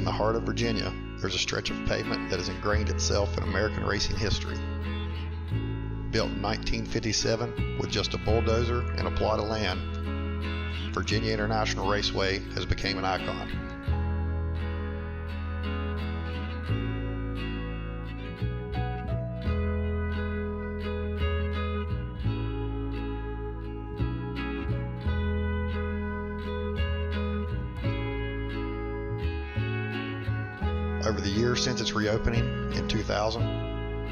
In the heart of Virginia, there's a stretch of pavement that has ingrained itself in American racing history. Built in 1957 with just a bulldozer and a plot of land, Virginia International Raceway has become an icon. Over the years since its reopening in 2000,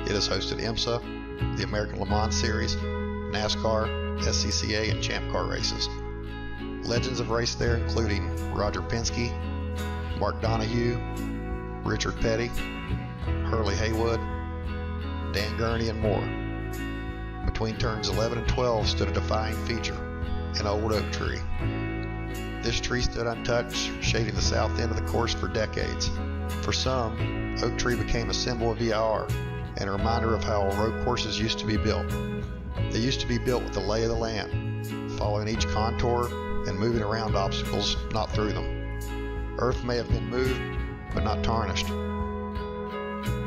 it has hosted IMSA, the American Le Mans Series, NASCAR, SCCA, and Champ Car races. Legends have raced there, including Roger Penske, Mark Donohue, Richard Petty, Hurley Haywood, Dan Gurney, and more. Between turns 11 and 12 stood a defying feature, an old oak tree. This tree stood untouched, shading the south end of the course for decades. For some, oak tree became a symbol of VIR and a reminder of how road courses used to be built. They used to be built with the lay of the land, following each contour and moving around obstacles, not through them. Earth may have been moved, but not tarnished.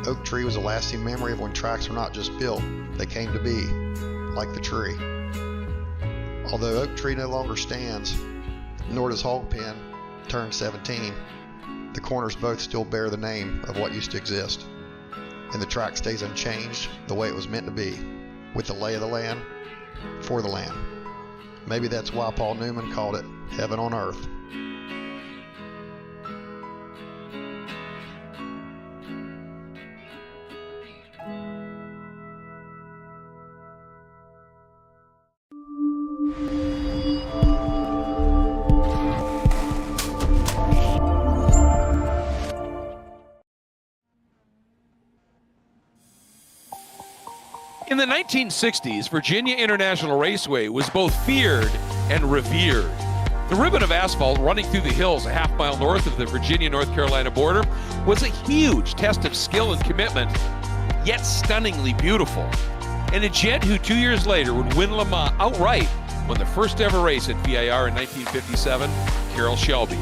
Oak tree was a lasting memory of when tracks were not just built, they came to be, like the tree. Although oak tree no longer stands, nor does Hog Pen turn 17, the corners both still bear the name of what used to exist. And the track stays unchanged the way it was meant to be, with the lay of the land, for the land. Maybe that's why Paul Newman called it heaven on earth. In the 1960s, Virginia International Raceway was both feared and revered. The ribbon of asphalt running through the hills a half-mile north of the Virginia-North Carolina border was a huge test of skill and commitment, yet stunningly beautiful. And a jet who 2 years later would win Le Mans outright won the first ever race at VIR in 1957, Carroll Shelby.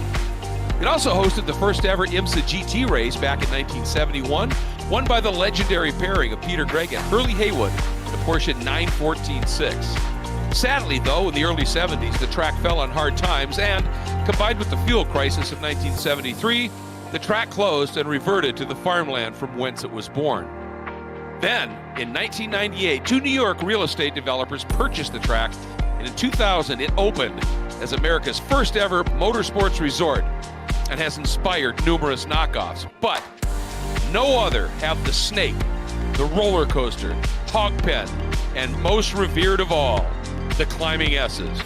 It also hosted the first ever IMSA GT race back in 1971, won by the legendary pairing of Peter Gregg and Hurley Haywood in the Porsche 914-6. Sadly, though, in the early 70s, the track fell on hard times and, combined with the fuel crisis of 1973, the track closed and reverted to the farmland from whence it was born. Then, in 1998, two New York real estate developers purchased the track, and in 2000, it opened as America's first ever motorsports resort and has inspired numerous knockoffs. But no other have the snake, the roller coaster, Hog Pen, and most revered of all, the Climbing S's.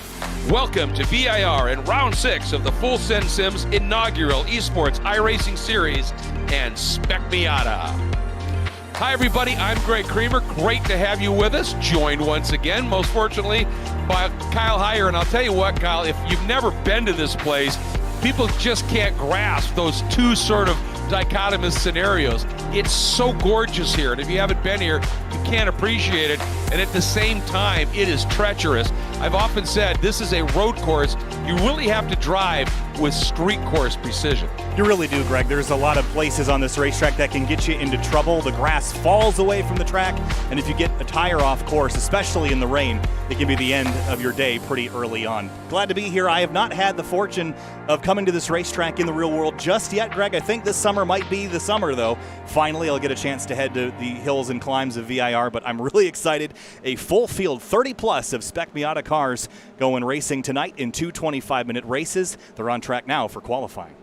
Welcome to VIR and Round 6 of the Full Send Sims inaugural esports iRacing series and Spec Miata. Hi everybody, I'm Greg Creamer. Great to have you with us. Joined once again, most fortunately, by Kyle Heyer. And I'll tell you what, Kyle, if you've never been to this place, people just can't grasp those two sort of dichotomous scenarios. It's so gorgeous here, and if you haven't been here, you can't appreciate it. And at the same time, it is treacherous. I've often said this is a road course you really have to drive with street course precision. You really do, Greg. There's a lot of places on this racetrack that can get you into trouble. The grass falls away from the track, and if you get a tire off course, especially in the rain, it can be the end of your day pretty early on. Glad to be here. I have not had the fortune of coming to this racetrack in the real world just yet, Greg. I think this summer might be the summer, though. Finally, I'll get a chance to head to the hills and climbs of VIR, but I'm really excited. A full field, 30-plus of Spec Miata cars going racing tonight in two 25-minute races. They're on track now for qualifying.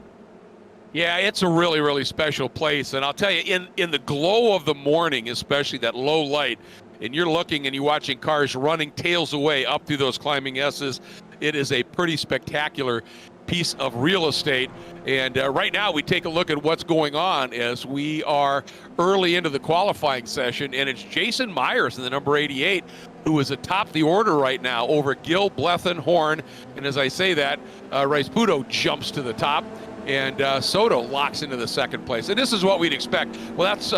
Yeah, it's a really, really special place. And I'll tell you, in the glow of the morning, especially that low light, and you're looking and you're watching cars running tails away up through those climbing S's, it is a pretty spectacular piece of real estate. And right now we take a look at what's going on as we are early into the qualifying session, and it's Jason Myers in the number 88 who is atop the order right now over Gil, Blethen, Horn, and as I say that, Rice Puto jumps to the top, and Soto locks into the second place. And this is what we'd expect. Well, that's,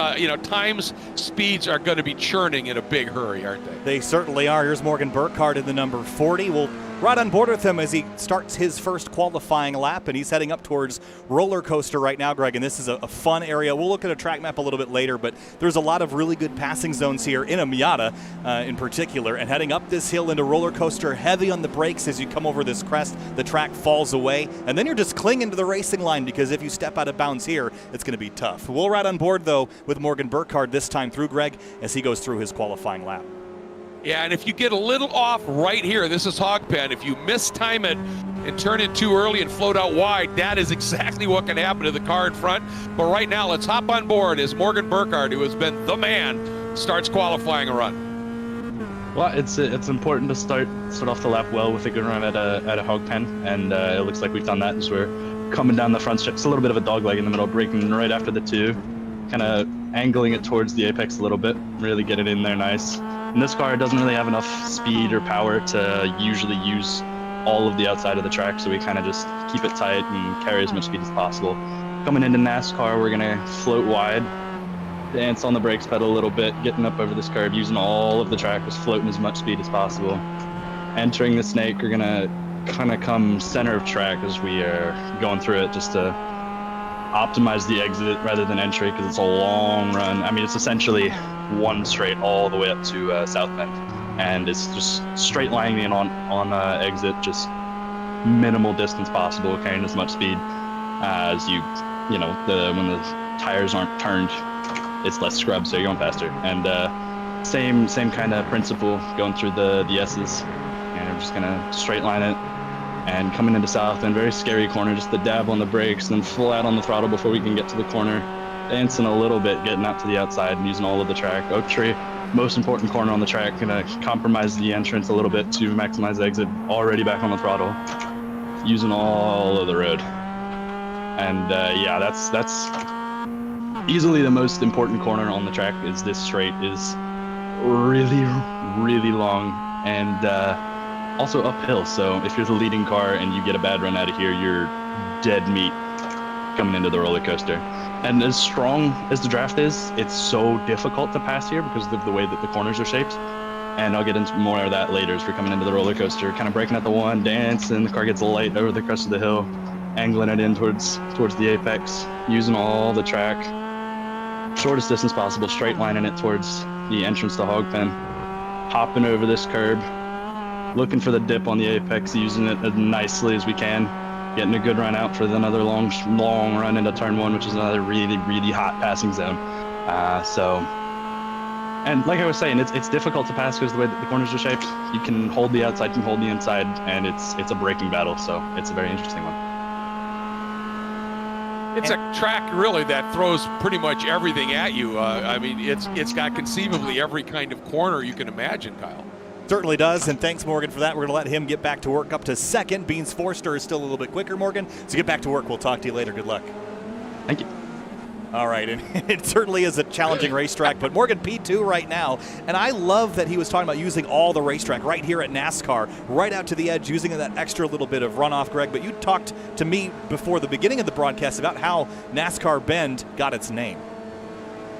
times, speeds are going to be churning in a big hurry, aren't they? They certainly are. Here's Morgan Burkhardt in the number 40. We'll Right on board with him as he starts his first qualifying lap, and he's heading up towards Roller Coaster right now, Greg, and this is a fun area. We'll look at a track map a little bit later, but there's a lot of really good passing zones here in a Miata in particular, and heading up this hill into Roller Coaster, heavy on the brakes as you come over this crest, the track falls away, and then you're just clinging to the racing line because if you step out of bounds here, it's going to be tough. We'll ride on board, though, with Morgan Burkhardt this time through, Greg, as he goes through his qualifying lap. Yeah, and if you get a little off right here, this is hog pen. If you mistime it and turn it too early and float out wide, that is exactly what can happen to the car in front. But right now, let's hop on board as Morgan Burkhardt, who has been the man, starts qualifying a run. Well, it's important to start off the lap well with a good run at a hog pen, and it looks like we've done that as we're coming down the front stretch. It's a little bit of a dog leg in the middle, braking right after the two, kind of angling it towards the apex a little bit, really get it in there nice. And this car doesn't really have enough speed or power to usually use all of the outside of the track, so we kind of just keep it tight and carry as much speed as possible. Coming into NASCAR, we're gonna float wide, dance on the brakes pedal a little bit, getting up over this curve, using all of the track, just floating as much speed as possible. Entering the snake, we're gonna kind of come center of track as we are going through it, just to optimize the exit rather than entry, because it's a long run. I mean, it's essentially one straight all the way up to South Bend, and it's just straight lining in on exit, just minimal distance possible, carrying as much speed as you know, when the tires aren't turned, it's less scrub, so you're going faster. And same kind of principle going through the S's, and I'm just gonna straight line it. And coming into South Bend, very scary corner, just the dab on the brakes, then full out on the throttle before we can get to the corner. Dancing a little bit, getting out to the outside and using all of the track. Oak Tree, most important corner on the track, gonna compromise the entrance a little bit to maximize exit. Already back on the throttle, using all of the road. And yeah, that's easily the most important corner on the track. Is this straight is really long and also uphill, so if you're the leading car and you get a bad run out of here, you're dead meat coming into the roller coaster. And as strong as the draft is, it's so difficult to pass here because of the way that the corners are shaped. And I'll get into more of that later as we're coming into the roller coaster, kind of breaking out the one, dance, and the car gets light over the crest of the hill, angling it in towards the apex, using all the track, shortest distance possible, straight lining it towards the entrance to hog pen, hopping over this curb, looking for the dip on the apex, using it as nicely as we can, getting a good run out for another long run into turn one, which is another really hot passing zone. And like I was saying, it's difficult to pass because of the way that the corners are shaped. You can hold the outside, you can hold the inside, and it's a braking battle, so it's a very interesting one. It's a track really that throws pretty much everything at you. I mean, it's got conceivably every kind of corner you can imagine, Kyle. Certainly does, and thanks, Morgan, for that. We're going to let him get back to work up to second. Beans Forster is still a little bit quicker, Morgan, so get back to work. We'll talk to you later. Good luck. Thank you. All right, and it certainly is a challenging racetrack, but Morgan P2 right now, and I love that he was talking about using all the racetrack right here at NASCAR, right out to the edge, using that extra little bit of runoff, Greg, but you talked to me before the beginning of the broadcast about how NASCAR Bend got its name.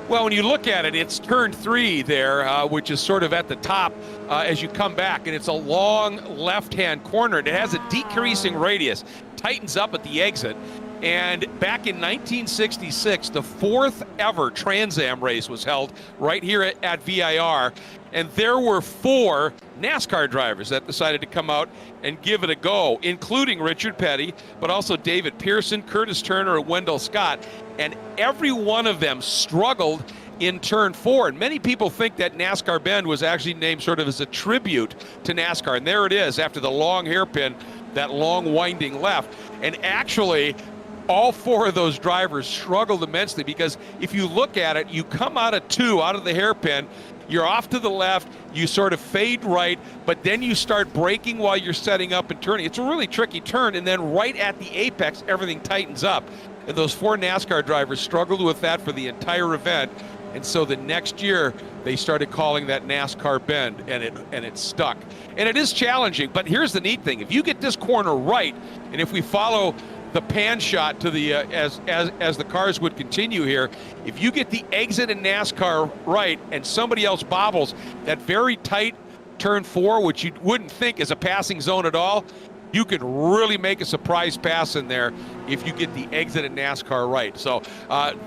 Well, when you look at it, it's turn 3 there, which is sort of at the top as you come back, and it's a long left-hand corner, and it has a decreasing radius, tightens up at the exit. And back in 1966, the 4th ever Trans Am race was held right here at VIR, and there were 4 NASCAR drivers that decided to come out and give it a go, including Richard Petty, but also David Pearson, Curtis Turner, and Wendell Scott. And every one of them struggled in turn 4. And many people think that NASCAR Bend was actually named sort of as a tribute to NASCAR. And there it is, after the long hairpin, that long winding left. And actually, all 4 of those drivers struggled immensely because if you look at it, you come out of 2, out of the hairpin, you're off to the left, you sort of fade right, but then you start braking while you're setting up and turning. It's a really tricky turn, and then right at the apex, everything tightens up. And those 4 NASCAR drivers struggled with that for the entire event, and so the next year, they started calling that NASCAR Bend, and it stuck. And it is challenging, but here's the neat thing. If you get this corner right, and if we follow the pan shot to the as the cars would continue here, if you get the exit in NASCAR right and somebody else bobbles, that very tight turn 4, which you wouldn't think is a passing zone at all, you can really make a surprise pass in there if you get the exit in NASCAR right. So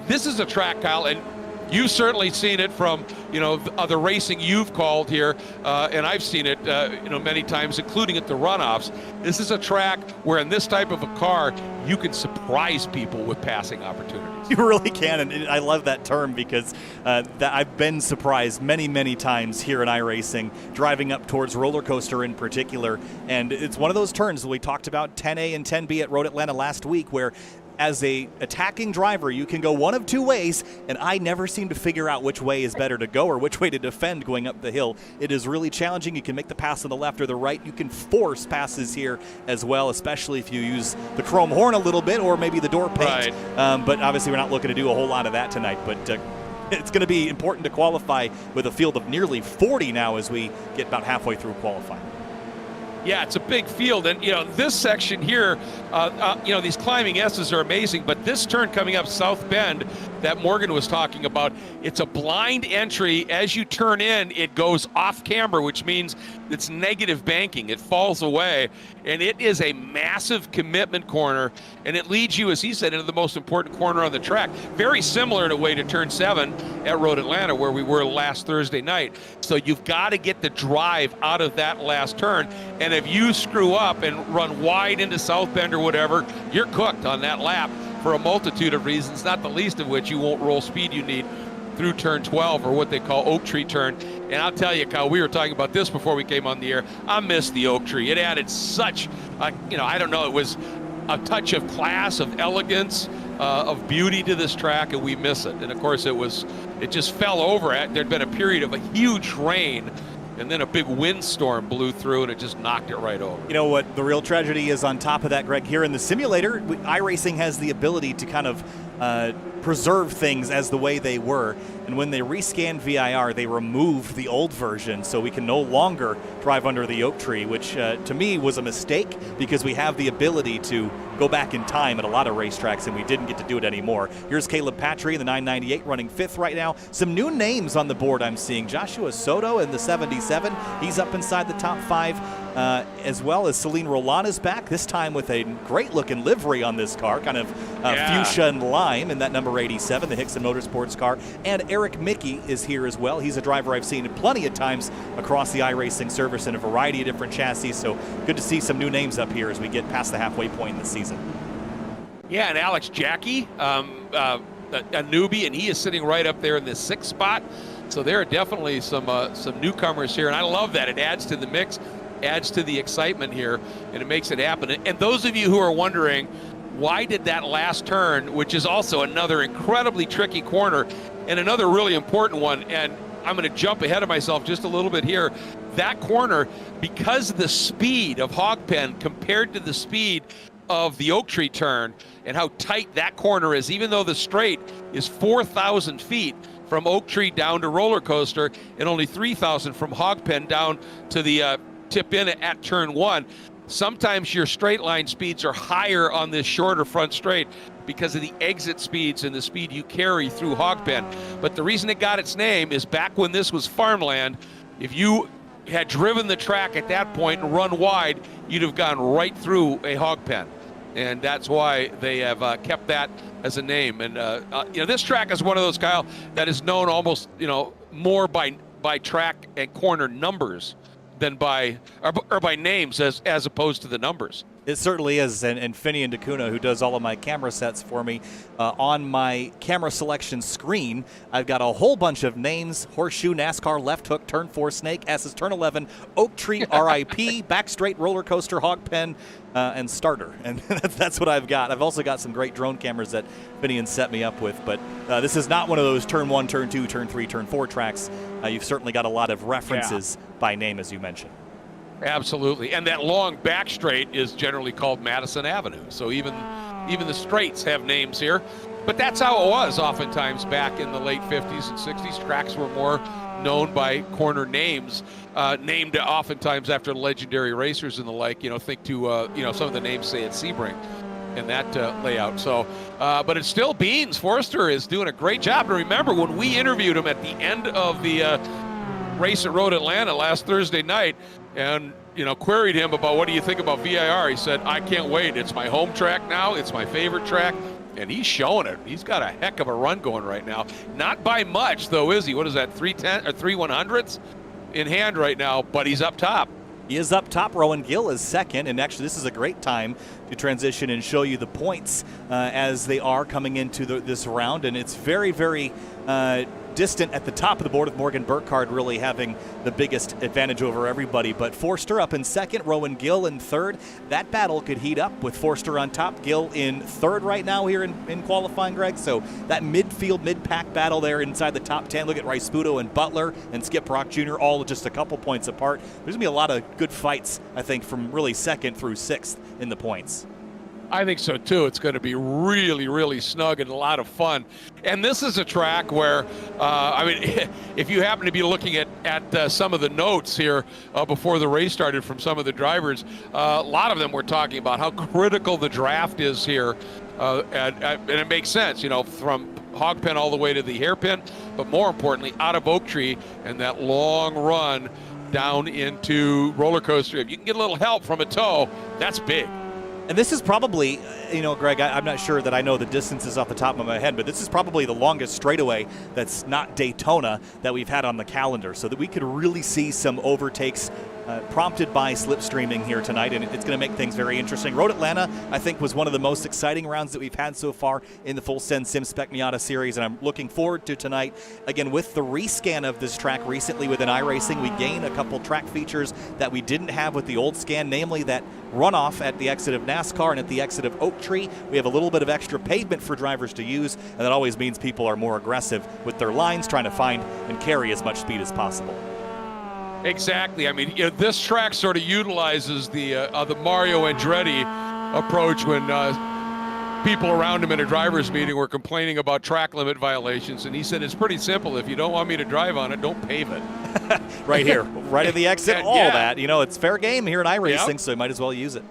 this is a track, Kyle, and you've certainly seen it from, the racing you've called here, and I've seen it, many times, including at the runoffs. This is a track where in this type of a car, you can surprise people with passing opportunities. You really can, and I love that term because I've been surprised many, many times here in iRacing, driving up towards roller coaster in particular, and it's one of those turns that we talked about 10A and 10B at Road Atlanta last week where as a attacking driver, you can go one of two ways, and I never seem to figure out which way is better to go or which way to defend going up the hill. It is really challenging. You can make the pass on the left or the right. You can force passes here as well, especially if you use the chrome horn a little bit or maybe the door paint. Right. But obviously we're not looking to do a whole lot of that tonight. But it's going to be important to qualify with a field of nearly 40 now as we get about halfway through qualifying. Yeah, it's a big field, and this section here, these climbing S's are amazing, but this turn coming up South Bend that Morgan was talking about, it's a blind entry. As you turn in, it goes off camber, which means it's negative banking. It falls away, and it is a massive commitment corner, and it leads you, as he said, into the most important corner on the track. Very similar in a way to turn 7 at Road Atlanta, where we were last Thursday night. So you've got to get the drive out of that last turn, and if you screw up and run wide into South Bend or whatever, you're cooked on that lap for a multitude of reasons, not the least of which you won't roll speed you need through turn 12, or what they call Oak Tree turn. And I'll tell you, Kyle, we were talking about this before we came on the air. I missed the Oak Tree. It added such, I don't know, it was a touch of class, of elegance, of beauty to this track, and we miss it. And of course, it just fell over. There'd been a period of a huge rain, and then a big windstorm blew through, and it just knocked it right over. You know what the real tragedy is on top of that, Greg? Here in the simulator, iRacing has the ability to kind of preserve things as the way they were. And when they rescanned VIR, they removed the old version, so we can no longer drive under the Oak Tree, which to me was a mistake because we have the ability to go back in time at a lot of racetracks, and we didn't get to do it anymore. Here's Caleb Patry in the 998 running 5th right now. Some new names on the board I'm seeing. Joshua Soto in the 77. He's up inside the top 5, as well as Celine Roland is back, this time with a great-looking livery on this car, kind of fuchsia and lime in that number 87, the Hickson Motorsports car. And Eric Mickey is here as well. He's a driver I've seen plenty of times across the iRacing service in a variety of different chassis, so good to see some new names up here as we get past the halfway point in the season. Yeah, and Alex Jackie, a newbie, and he is sitting right up there in the 6th spot. So there are definitely some newcomers here, and I love that. It adds to the mix, adds to the excitement here, and it makes it happen. And those of you who are wondering, why did that last turn, which is also another incredibly tricky corner and another really important one, and I'm going to jump ahead of myself just a little bit here, that corner, because of the speed of Hogpen compared to the speed of the Oak Tree turn and how tight that corner is, even though the straight is 4,000 feet from Oak Tree down to Roller Coaster and only 3,000 from Hogpen down to the tip in at turn 1. Sometimes your straight line speeds are higher on this shorter front straight because of the exit speeds and the speed you carry through Hogpen. But the reason it got its name is back when this was farmland, if you had driven the track at that point and run wide, you'd have gone right through a hog pen. And that's why they have kept that as a name. And, this track is one of those, Kyle, that is known almost, more by track and corner numbers than by names as opposed to the numbers. It certainly is, and Finian DeCuna, who does all of my camera sets for me, on my camera selection screen, I've got a whole bunch of names: Horseshoe, NASCAR, Left Hook, Turn 4, Snake, S's, Turn 11, Oak Tree, RIP, Back Straight, Roller Coaster, Hog Pen, and Starter. And that's what I've got. I've also got some great drone cameras that Finian set me up with, but this is not one of those Turn 1, Turn 2, Turn 3, Turn 4 tracks. You've certainly got a lot of references by name, as you mentioned. Absolutely, and that long back straight is generally called Madison Avenue. So even the straights have names here, but that's how it was oftentimes back in the late 50s and 60s. Tracks were more known by corner names, named oftentimes after legendary racers and the like. Think to some of the names, say at Sebring, in that layout. So, but it's still Beans. Forrester is doing a great job. And remember, when we interviewed him at the end of the race at Road Atlanta last Thursday night and, queried him about what do you think about VIR. He said, I can't wait. It's my home track now. It's my favorite track. And he's showing it. He's got a heck of a run going right now. Not by much, though, is he? What is that, 310 or 3/100ths in hand right now, but he's up top. He is up top. Rowan Gill is second, and actually this is a great time to transition and show you the points as they are coming into this round, and it's very, very distant at the top of the board with Morgan Burkhardt really having the biggest advantage over everybody. But Forster up in second, Rowan Gill in third. That battle could heat up with Forster on top, Gill in third right now here in qualifying, Greg. So that midfield, mid-pack battle there inside the top 10. Look at Rice-Sputo and Butler and Skip Rock Jr. all just a couple points apart. There's going to be a lot of good fights, I think, from really second through sixth in the points. I think so, too. It's going to be really, really snug and a lot of fun. And this is a track where, if you happen to be looking at some of the notes here before the race started from some of the drivers, a lot of them were talking about how critical the draft is here. And it makes sense, from hog pen all the way to the hairpin, but more importantly, out of Oak Tree and that long run down into roller coaster. If you can get a little help from a tow, that's big. And this is probably, Greg, I'm not sure that I know the distances off the top of my head, but this is probably the longest straightaway that's not Daytona that we've had on the calendar, so that we could really see some overtakes prompted by slipstreaming here tonight, and it's going to make things very interesting. Road Atlanta, I think, was one of the most exciting rounds that we've had so far in the Full Send Sim Spec Miata series, and I'm looking forward to tonight. Again, with the rescan of this track recently within iRacing, we gain a couple track features that we didn't have with the old scan, namely that runoff at the exit of NASCAR and at the exit of Oak Tree. We have a little bit of extra pavement for drivers to use, and that always means people are more aggressive with their lines, trying to find and carry as much speed as possible. Exactly. This track sort of utilizes the Mario Andretti approach when people around him in a driver's meeting were complaining about track limit violations, and he said it's pretty simple. If you don't want me to drive on it, don't pave it. Right here, right at the exit, all that. It's fair game here in iRacing, so you might as well use it.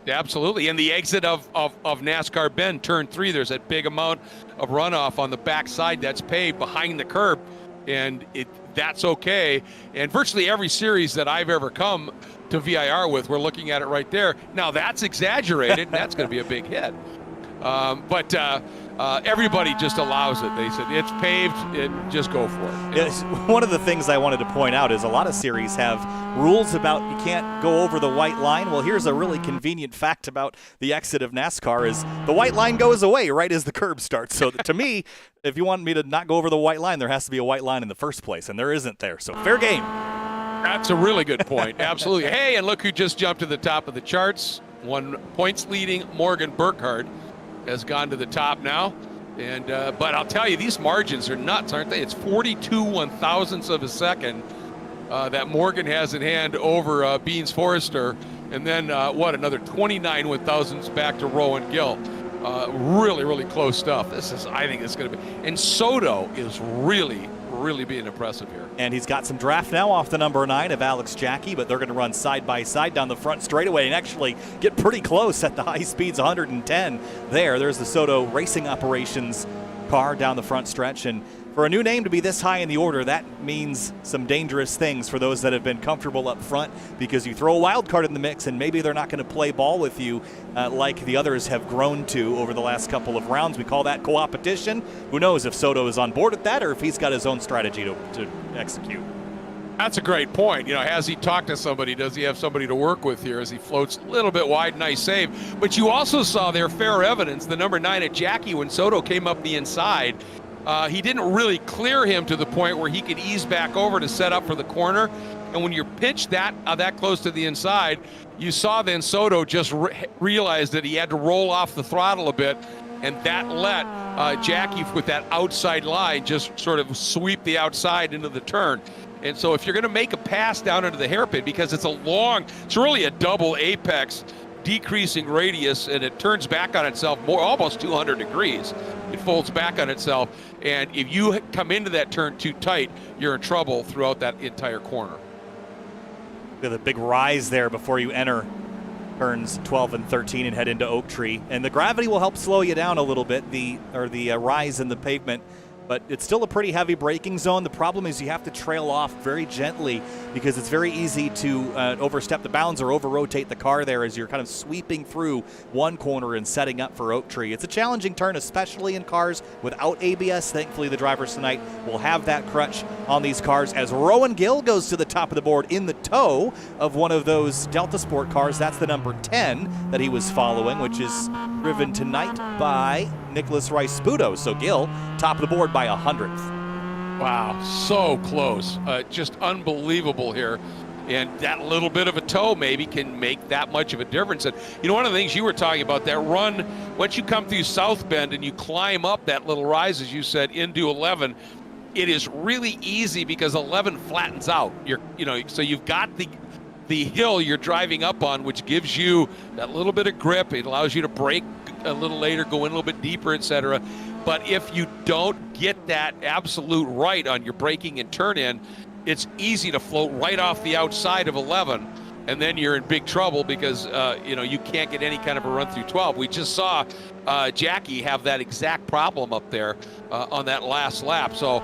Absolutely. And the exit of NASCAR Bend, turn 3, there's that big amount of runoff on the backside that's paved behind the curb, and that's okay. And virtually every series that I've ever come to VIR with, we're looking at it right there. Now that's exaggerated. That's going to be a big hit. But everybody just allows it. They said it's paved, just go for it. Yes, one of the things I wanted to point out is a lot of series have rules about you can't go over the white line. Well, here's a really convenient fact about the exit of NASCAR is the white line goes away right as the curb starts. So to me, if you want me to not go over the white line, there has to be a white line in the first place, and there isn't there. So fair game. That's a really good point. Absolutely. Hey, and look who just jumped to the top of the charts. 1 points leading Morgan Burkhardt has gone to the top now. And but I'll tell you, these margins are nuts, aren't they? It's 42 1,000ths of a second that Morgan has in hand over Beans Forrester. And then, another 29 1,000ths back to Rowan Gill. Really, really close stuff. I think it's going to be. And Soto is really being impressive here. And he's got some draft now off the number 9 of Alex Jackie, but they're going to run side by side down the front straightaway and actually get pretty close at the high speeds, 110 there. There's the Soto Racing Operations car down the front stretch, and for a new name to be this high in the order, that means some dangerous things for those that have been comfortable up front, because you throw a wild card in the mix and maybe they're not going to play ball with you like the others have grown to over the last couple of rounds. We call that co-opetition. Who knows if Soto is on board with that or if he's got his own strategy to execute. That's a great point. Has he talked to somebody? Does he have somebody to work with here as he floats a little bit wide? Nice save. But you also saw there fair evidence, the number 9 at Jackie, when Soto came up the inside. He didn't really clear him to the point where he could ease back over to set up for the corner. And when you're pitched that close to the inside, you saw then Soto just realize that he had to roll off the throttle a bit, and that let Jackie with that outside line just sort of sweep the outside into the turn. And so if you're going to make a pass down into the hairpin, because it's really a double apex decreasing radius, and it turns back on itself almost 200 degrees. It folds back on itself, and if you come into that turn too tight, you're in trouble throughout that entire corner. Look at the big rise there before you enter turns 12 and 13 and head into Oak Tree, and the gravity will help slow you down a little bit. The rise in the pavement but it's still a pretty heavy braking zone. The problem is you have to trail off very gently because it's very easy to overstep the bounds or over-rotate the car there as you're kind of sweeping through one corner and setting up for Oak Tree. It's a challenging turn, especially in cars without ABS. Thankfully, the drivers tonight will have that crutch on these cars as Rowan Gill goes to the top of the board in the tow of one of those Delta Sport cars. That's the number 10 that he was following, which is driven tonight by Nicholas Rice-Sputo. So Gill, top of the board by 100th. Wow, so close. Just unbelievable here. And that little bit of a toe maybe can make that much of a difference. And, you know, one of the things you were talking about, that run, once you come through South Bend and you climb up that little rise, as you said, into 11, it is really easy because 11 flattens out. So you've got the hill you're driving up on, which gives you that little bit of grip. It allows you to brake a little later, go in a little bit deeper, etc. But if you don't get that absolute right on your braking and turn in, it's easy to float right off the outside of 11, and then you're in big trouble because you can't get any kind of a run through 12. We just saw Jackie have that exact problem up there on that last lap. So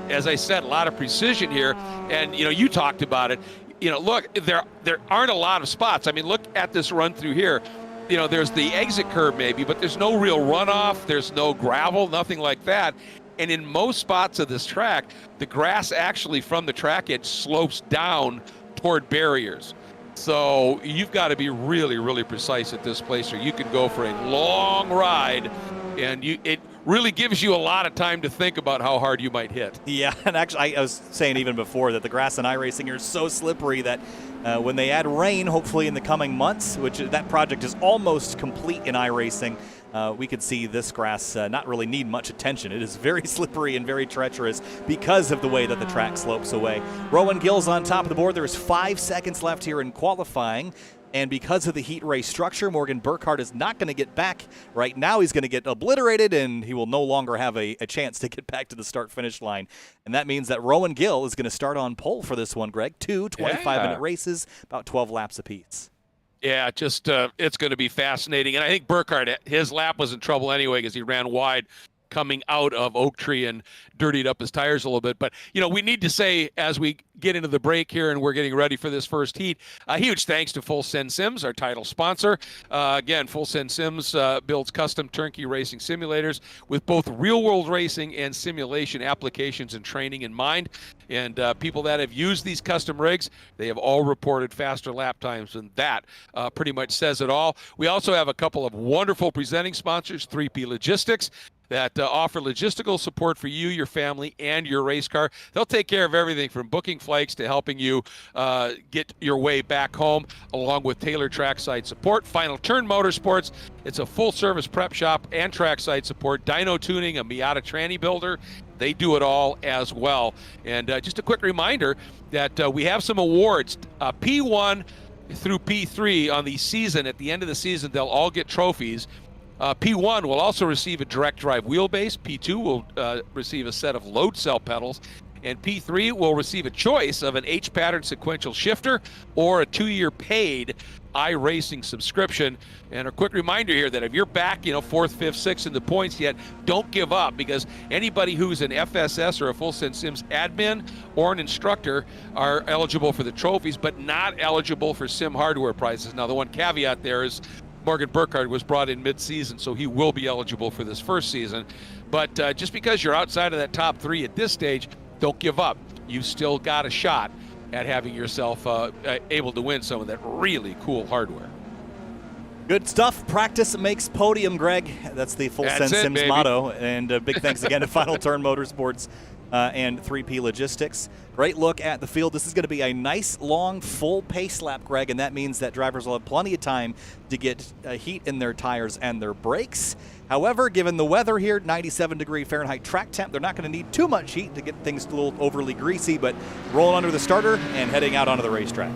as I said, a lot of precision here, and you talked about it. Look, there aren't a lot of spots. I mean, look at this run through here. There's the exit curb maybe, but there's no real runoff. There's no gravel, nothing like that. And in most spots of this track, the grass actually from the track edge slopes down toward barriers. So you've got to be really, really precise at this place, or you can go for a long ride, and it really gives you a lot of time to think about how hard you might hit. Yeah, and actually I was saying even before that the grass in iRacing are so slippery that when they add rain, hopefully in the coming months, which that project is almost complete in iRacing, we could see this grass not really need much attention. It is very slippery and very treacherous because of the way that the track slopes away. Rowan Gill's on top of the board. There is 5 seconds left here in qualifying. And because of the heat race structure, Morgan Burkhardt is not going to get back right now. He's going to get obliterated, and he will no longer have a chance to get back to the start-finish line. And that means that Rowan Gill is going to start on pole for this one, Greg. 2 25-minute races, about 12 laps apiece. Yeah, just it's going to be fascinating. And I think Burkhardt, his lap was in trouble anyway because he ran wide coming out of Oak Tree and dirtied up his tires a little bit. But, we need to say as we get into the break here and we're getting ready for this first heat, a huge thanks to Full Send Sims, our title sponsor. Again, Full Send Sims builds custom turnkey racing simulators with both real-world racing and simulation applications and training in mind. And people that have used these custom rigs, they have all reported faster lap times, and that pretty much says it all. We also have a couple of wonderful presenting sponsors, 3P Logistics, that offer logistical support for you, your family, and your race car. They'll take care of everything from booking flights to helping you get your way back home, along with tailored trackside support. Final Turn Motorsports, it's a full-service prep shop and trackside support. Dyno Tuning, a Miata tranny builder, they do it all as well. And just a quick reminder that we have some awards. P1 through P3 on the season, at the end of the season, they'll all get trophies. P1 will also receive a direct drive wheelbase. P2 will receive a set of load cell pedals. And P3 will receive a choice of an H-pattern sequential shifter or a 2-year paid iRacing subscription. And a quick reminder here that if you're back, 4th, 5th, 6th in the points yet, don't give up, because anybody who's an FSS or a Full Send Sims admin or an instructor are eligible for the trophies, but not eligible for sim hardware prizes. Now, the one caveat there is Morgan Burkhardt was brought in mid-season, so he will be eligible for this first season. But just because you're outside of that top 3 at this stage, don't give up. You've still got a shot at having yourself able to win some of that really cool hardware. Good stuff. Practice makes podium, Greg. That's the Full Send Sims motto. And big thanks again to Final Turn Motorsports and 3P Logistics. Great look at the field. This is going to be a nice, long, full pace lap, Greg, and that means that drivers will have plenty of time to get heat in their tires and their brakes. However, given the weather here, 97-degree Fahrenheit track temp, they're not going to need too much heat to get things a little overly greasy, but rolling under the starter and heading out onto the racetrack.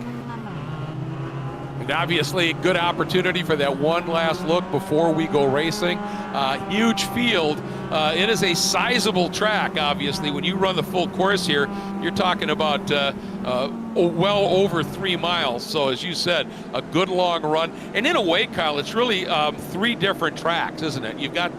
And obviously, good opportunity for that one last look before we go racing. Huge field. It is a sizable track, obviously. When you run the full course here, you're talking about well over 3 miles. So, as you said, a good long run. And in a way, Kyle, it's really 3 different tracks, isn't it? You've got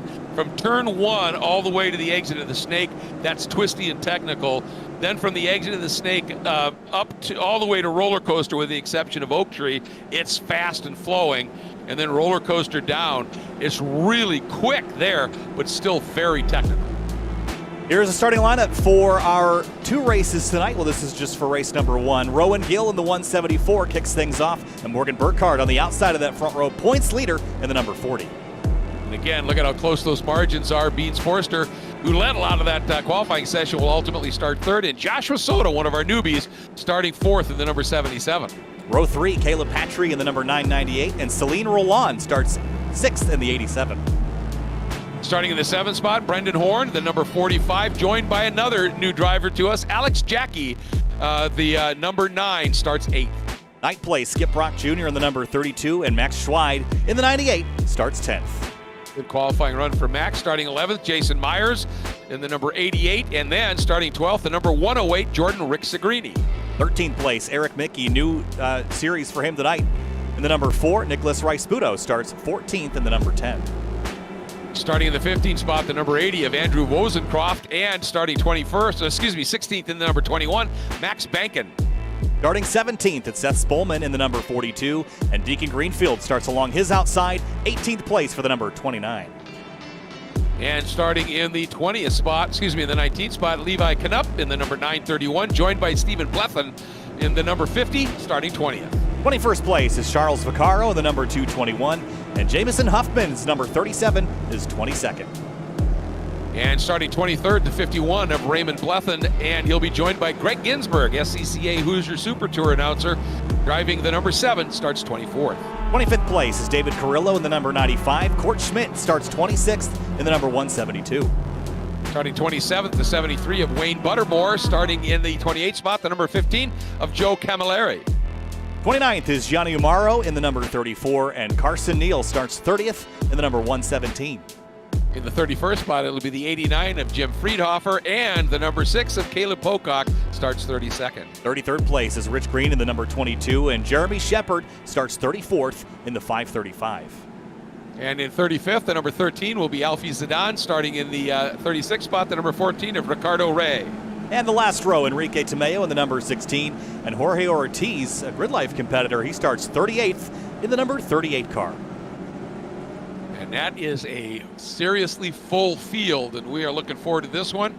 from turn 1 all the way to the exit of the Snake. That's twisty and technical. Then from the exit of the Snake up to all the way to Roller Coaster, with the exception of Oak Tree, it's fast and flowing. And then Roller Coaster down, it's really quick there, but still very technical. Here's a starting lineup for our 2 races tonight. Well, this is just for race number 1. Rowan Gill in the 174 kicks things off, and Morgan Burkhardt on the outside of that front row, points leader in the number 40. And again, look at how close those margins are. Beans Forster, who led a lot of that qualifying session, will ultimately start 3rd. And Joshua Soto, one of our newbies, starting 4th in the number 77. Row 3, Caleb Patry in the number 998, and Celine Roland starts 6th in the 87. Starting in the 7th spot, Brendan Horn, the number 45, joined by another new driver to us, Alex Jackie, the number 9, starts 8th. 9th place, Skip Brock Jr. in the number 32, and Max Schweid in the 98 starts 10th. Good qualifying run for Max. Starting 11th, Jason Myers in the number 88, and then starting 12th, the number 108, Jordan Rick Segrini. 13th place, Eric Mickey, new series for him tonight. In the number 4, Nicholas Rice-Buto starts 14th in the number 10. Starting in the 15th spot, the number 80 of Andrew Wozencroft, and starting 16th in the number 21, Max Bankin. Starting 17th, it's Seth Spolman in the number 42, and Deacon Greenfield starts along his outside, 18th place for the number 29. And starting in the 19th spot, Levi Knupp in the number 931, joined by Stephen Blethyn in the number 50, starting 20th. 21st place is Charles Vaccaro in the number 221, and Jamison Huffman's number 37 is 22nd. And starting 23rd to 51 of Raymond Blethyn, and he'll be joined by Greg Ginsburg, SCCA Hoosier Super Tour announcer, driving the number 7, starts 24th. 25th place is David Carrillo in the number 95. Court Schmidt starts 26th in the number 172. Starting 27th to 73 of Wayne Buttermore, starting in the 28th spot, the number 15 of Joe Camilleri. 29th is Gianni Umaro in the number 34, and Carson Neal starts 30th in the number 117. In the 31st spot, it'll be the 89 of Jim Friedhofer, and the number 6 of Caleb Pocock starts 32nd. 33rd place is Rich Green in the number 22, and Jeremy Shepard starts 34th in the 535. And in 35th, the number 13 will be Alfie Zidane, starting in the 36th spot, the number 14 of Ricardo Rey. And the last row, Enrique Tomeo in the number 16, and Jorge Ortiz, a Grid Life competitor, he starts 38th in the number 38 car. And that is a seriously full field, and we are looking forward to this one.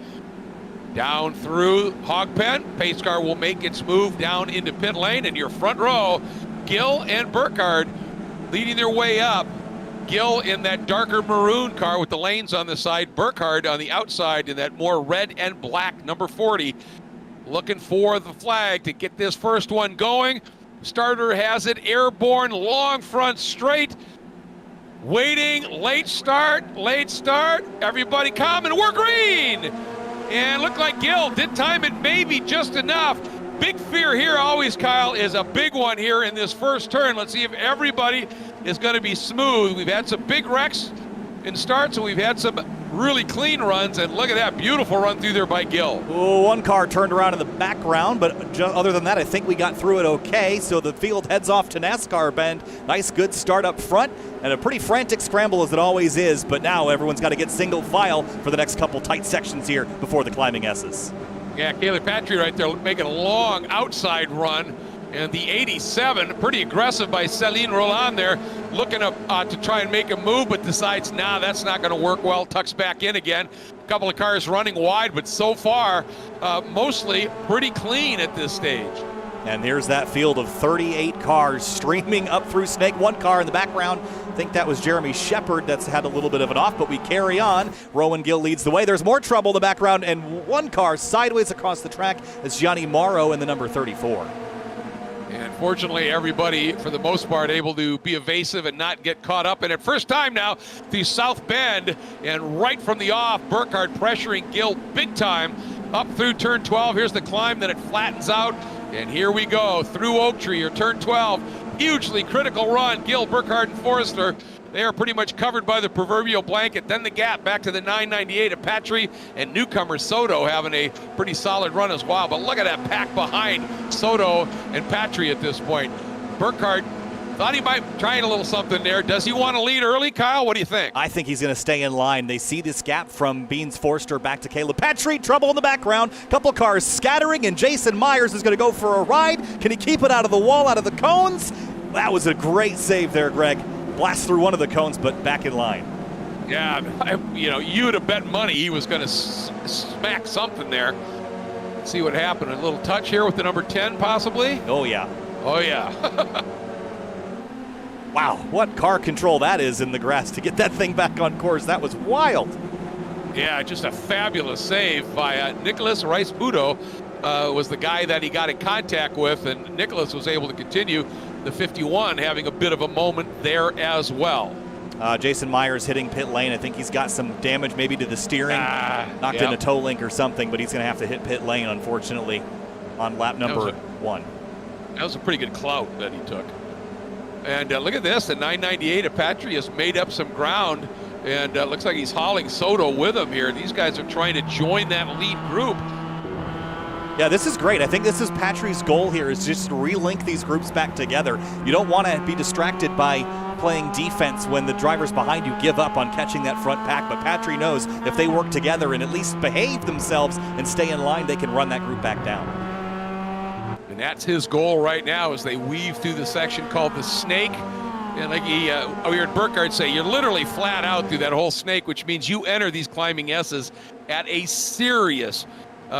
Down through Hog Pen, pace car will make its move down into pit lane, and your front row, Gill and Burkhardt leading their way up. Gill in that darker maroon car with the lanes on the side, Burkhardt on the outside in that more red and black number 40. Looking for the flag to get this first one going. Starter has it, airborne, long front straight. Waiting, late start, everybody come, and we're green! And looked like Gill did time it maybe just enough. Big fear here always, Kyle, is a big one here in this first turn. Let's see if everybody is going to be smooth. We've had some big wrecks in starts, and we've had some really clean runs, and look at that beautiful run through there by Gill. Oh, one car turned around in the background, but other than that, I think we got through it okay. So the field heads off to NASCAR Bend. Nice, good start up front, and a pretty frantic scramble as it always is, but now everyone's got to get single file for the next couple tight sections here before the climbing S's. Yeah, Caleb Patry right there making a long outside run. And the 87, pretty aggressive by Celine Roland there, looking to try and make a move, but decides, nah, that's not going to work well, tucks back in again. A couple of cars running wide, but so far, mostly pretty clean at this stage. And here's that field of 38 cars streaming up through Snake. One car in the background, I think that was Jeremy Shepard that's had a little bit of an off, but we carry on. Rowan Gill leads the way. There's more trouble in the background, and one car sideways across the track is Gianni Morrow in the number 34. And fortunately, everybody, for the most part, able to be evasive and not get caught up in it. First time now through South Bend, and right from the off, Burkhardt pressuring Gill big time up through turn 12. Here's the climb, then it flattens out, and here we go through Oak Tree, or turn 12. Hugely critical run. Gill, Burkhardt, and Forrester, they are pretty much covered by the proverbial blanket. Then the gap back to the 998 of Patry, and newcomer Soto having a pretty solid run as well. But look at that pack behind Soto and Patry at this point. Burkhardt Thought he might try a little something there. Does he want to lead early, Kyle? What do you think? I think he's going to stay in line. They see this gap from Beans Forster back to Caleb Petrie. Trouble in the background. Couple cars scattering, and Jason Myers is going to go for a ride. Can he keep it out of the wall, out of the cones? That was a great save there, Greg. Blast through one of the cones, but back in line. Yeah, you would have bet money he was going to smack something there. Let's see what happened. A little touch here with the number 10, possibly? Oh, yeah. Oh, yeah. Wow, what car control that is in the grass to get that thing back on course. That was wild. Yeah, just a fabulous save by Nicholas Rice-Budo was the guy that he got in contact with, and Nicholas was able to continue the 51, having a bit of a moment there as well. Jason Myers hitting pit lane. I think he's got some damage maybe to the steering. Knocked in a toe link or something, but he's going to have to hit pit lane, unfortunately, on lap number 1. That was a pretty good clout that he took. And look at this, the 998 of Patry has made up some ground, and looks like he's hauling Soto with him here. These guys are trying to join that lead group. Yeah, this is great. I think this is Patry's goal here, is just to relink these groups back together. You don't want to be distracted by playing defense when the drivers behind you give up on catching that front pack, but Patry knows if they work together and at least behave themselves and stay in line, they can run that group back down. And that's his goal right now as they weave through the section called the Snake. And like we heard Burkhardt say, you're literally flat out through that whole snake, which means you enter these climbing S's at a serious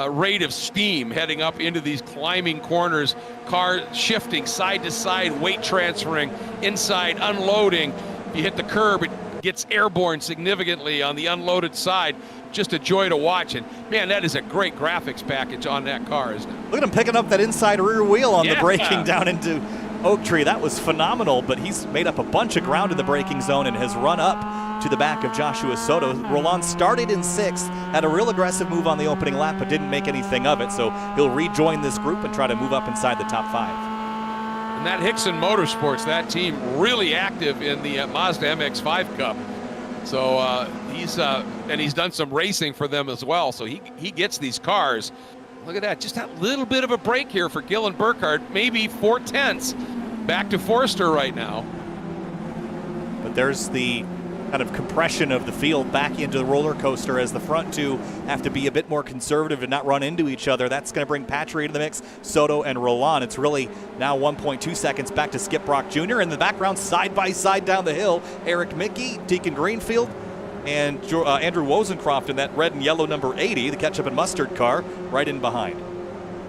rate of steam heading up into these climbing corners, car shifting side to side, weight transferring, inside unloading. If you hit the curb, it gets airborne significantly on the unloaded side. Just a joy to watch. And man, that is a great graphics package on that car, isn't it? Look at him picking up that inside rear wheel on the braking down into Oak Tree. That was phenomenal, but he's made up a bunch of ground in the braking zone and has run up to the back of Joshua Soto. Roland started in 6th, had a real aggressive move on the opening lap, but didn't make anything of it. So he'll rejoin this group and try to move up inside the top 5. And that Hickson Motorsports, that team really active in the Mazda MX-5 Cup. So he's done some racing for them as well. So he gets these cars. Look at that, just that little bit of a break here for Gillen Burkhardt, maybe 4/10 back to Forster right now. But there's the kind of compression of the field back into the roller coaster as the front two have to be a bit more conservative and not run into each other. That's going to bring Patry into the mix, Soto and Roland. It's really now 1.2 seconds back to Skip Brock Jr. In the background, side by side down the hill, Eric Mickey, Deacon Greenfield, and Andrew Wozencroft in that red and yellow number 80, the ketchup and mustard car, right in behind.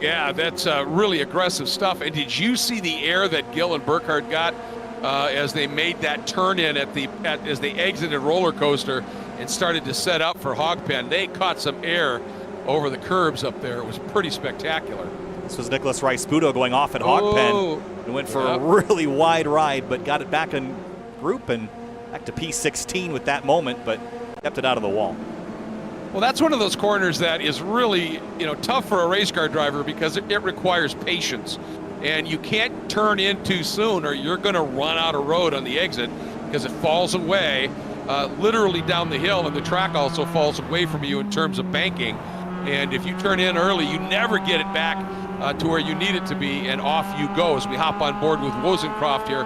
Yeah, that's really aggressive stuff. And did you see the air that Gillen Burkhardt got as they made that turn in as they exited roller coaster and started to set up for Hog Pen? They caught some air over the curbs up there. It was pretty spectacular. This was Nicholas Rice-Budo going off at Hog Pen and went for a really wide ride, but got it back in group and back to P16 with that moment, but kept it out of the wall. Well, that's one of those corners that is really, tough for a race car driver because it requires patience. And you can't turn in too soon or you're going to run out of road on the exit because it falls away literally down the hill, and the track also falls away from you in terms of banking. And if you turn in early, you never get it back to where you need it to be, and off you go as we hop on board with Wozencroft here,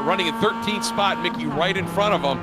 running in 13th spot, Mickey right in front of him.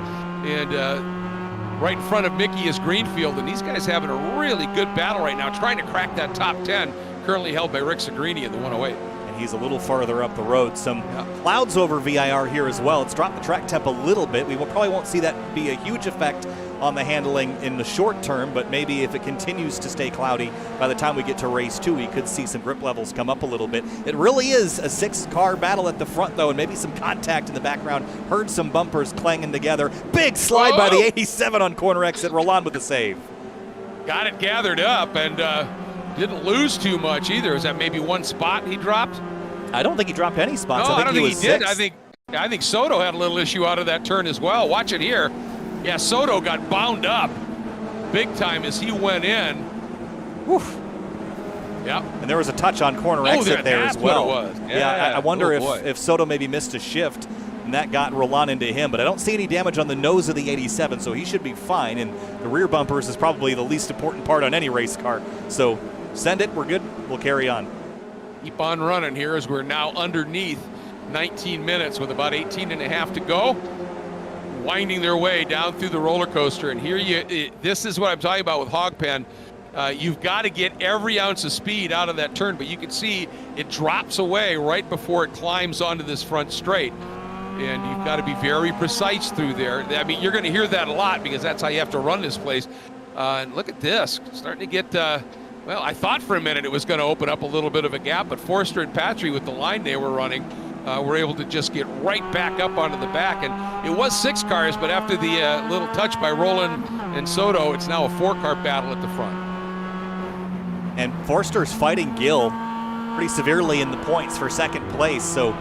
And right in front of Mickey is Greenfield, and these guys having a really good battle right now, trying to crack that top 10, currently held by Rick Segrini in the 108. He's a little farther up the road. Some clouds over VIR here as well. It's dropped the track temp a little bit. We probably won't see that be a huge effect on the handling in the short term, but maybe if it continues to stay cloudy, by the time we get to race 2, we could see some grip levels come up a little bit. It really is a 6-car battle at the front, though, and maybe some contact in the background. Heard some bumpers clanging together. Big slide by the 87 on corner exit. Roland with the save. Got it gathered up and didn't lose too much either. Is that maybe one spot he dropped? I don't think he dropped any spots. No, I don't think he did. Sixth. I think Soto had a little issue out of that turn as well. Watch it here. Yeah, Soto got bound up big time as he went in. Woof. Yeah. And there was a touch on corner exit there as well. What it was. Yeah, I wonder if Soto maybe missed a shift and that got Roland into him, but I don't see any damage on the nose of the 87, so he should be fine. And the rear bumpers is probably the least important part on any race car. So send it, we're good, we'll carry on. Keep on running here as we're now underneath 19 minutes with about 18 and a half to go, winding their way down through the roller coaster. And here this is what I'm talking about with hog pen. You've got to get every ounce of speed out of that turn, but you can see it drops away right before it climbs onto this front straight. And you've got to be very precise through there. I mean, you're going to hear that a lot because that's how you have to run this place. And look at this, starting to get, well, I thought for a minute it was going to open up a little bit of a gap, but Forster and Patry with the line they were running were able to just get right back up onto the back. And it was 6 cars, but after the little touch by Rowland and Soto, it's now a 4-car battle at the front. And Forster's fighting Gill pretty severely in the points for second place, so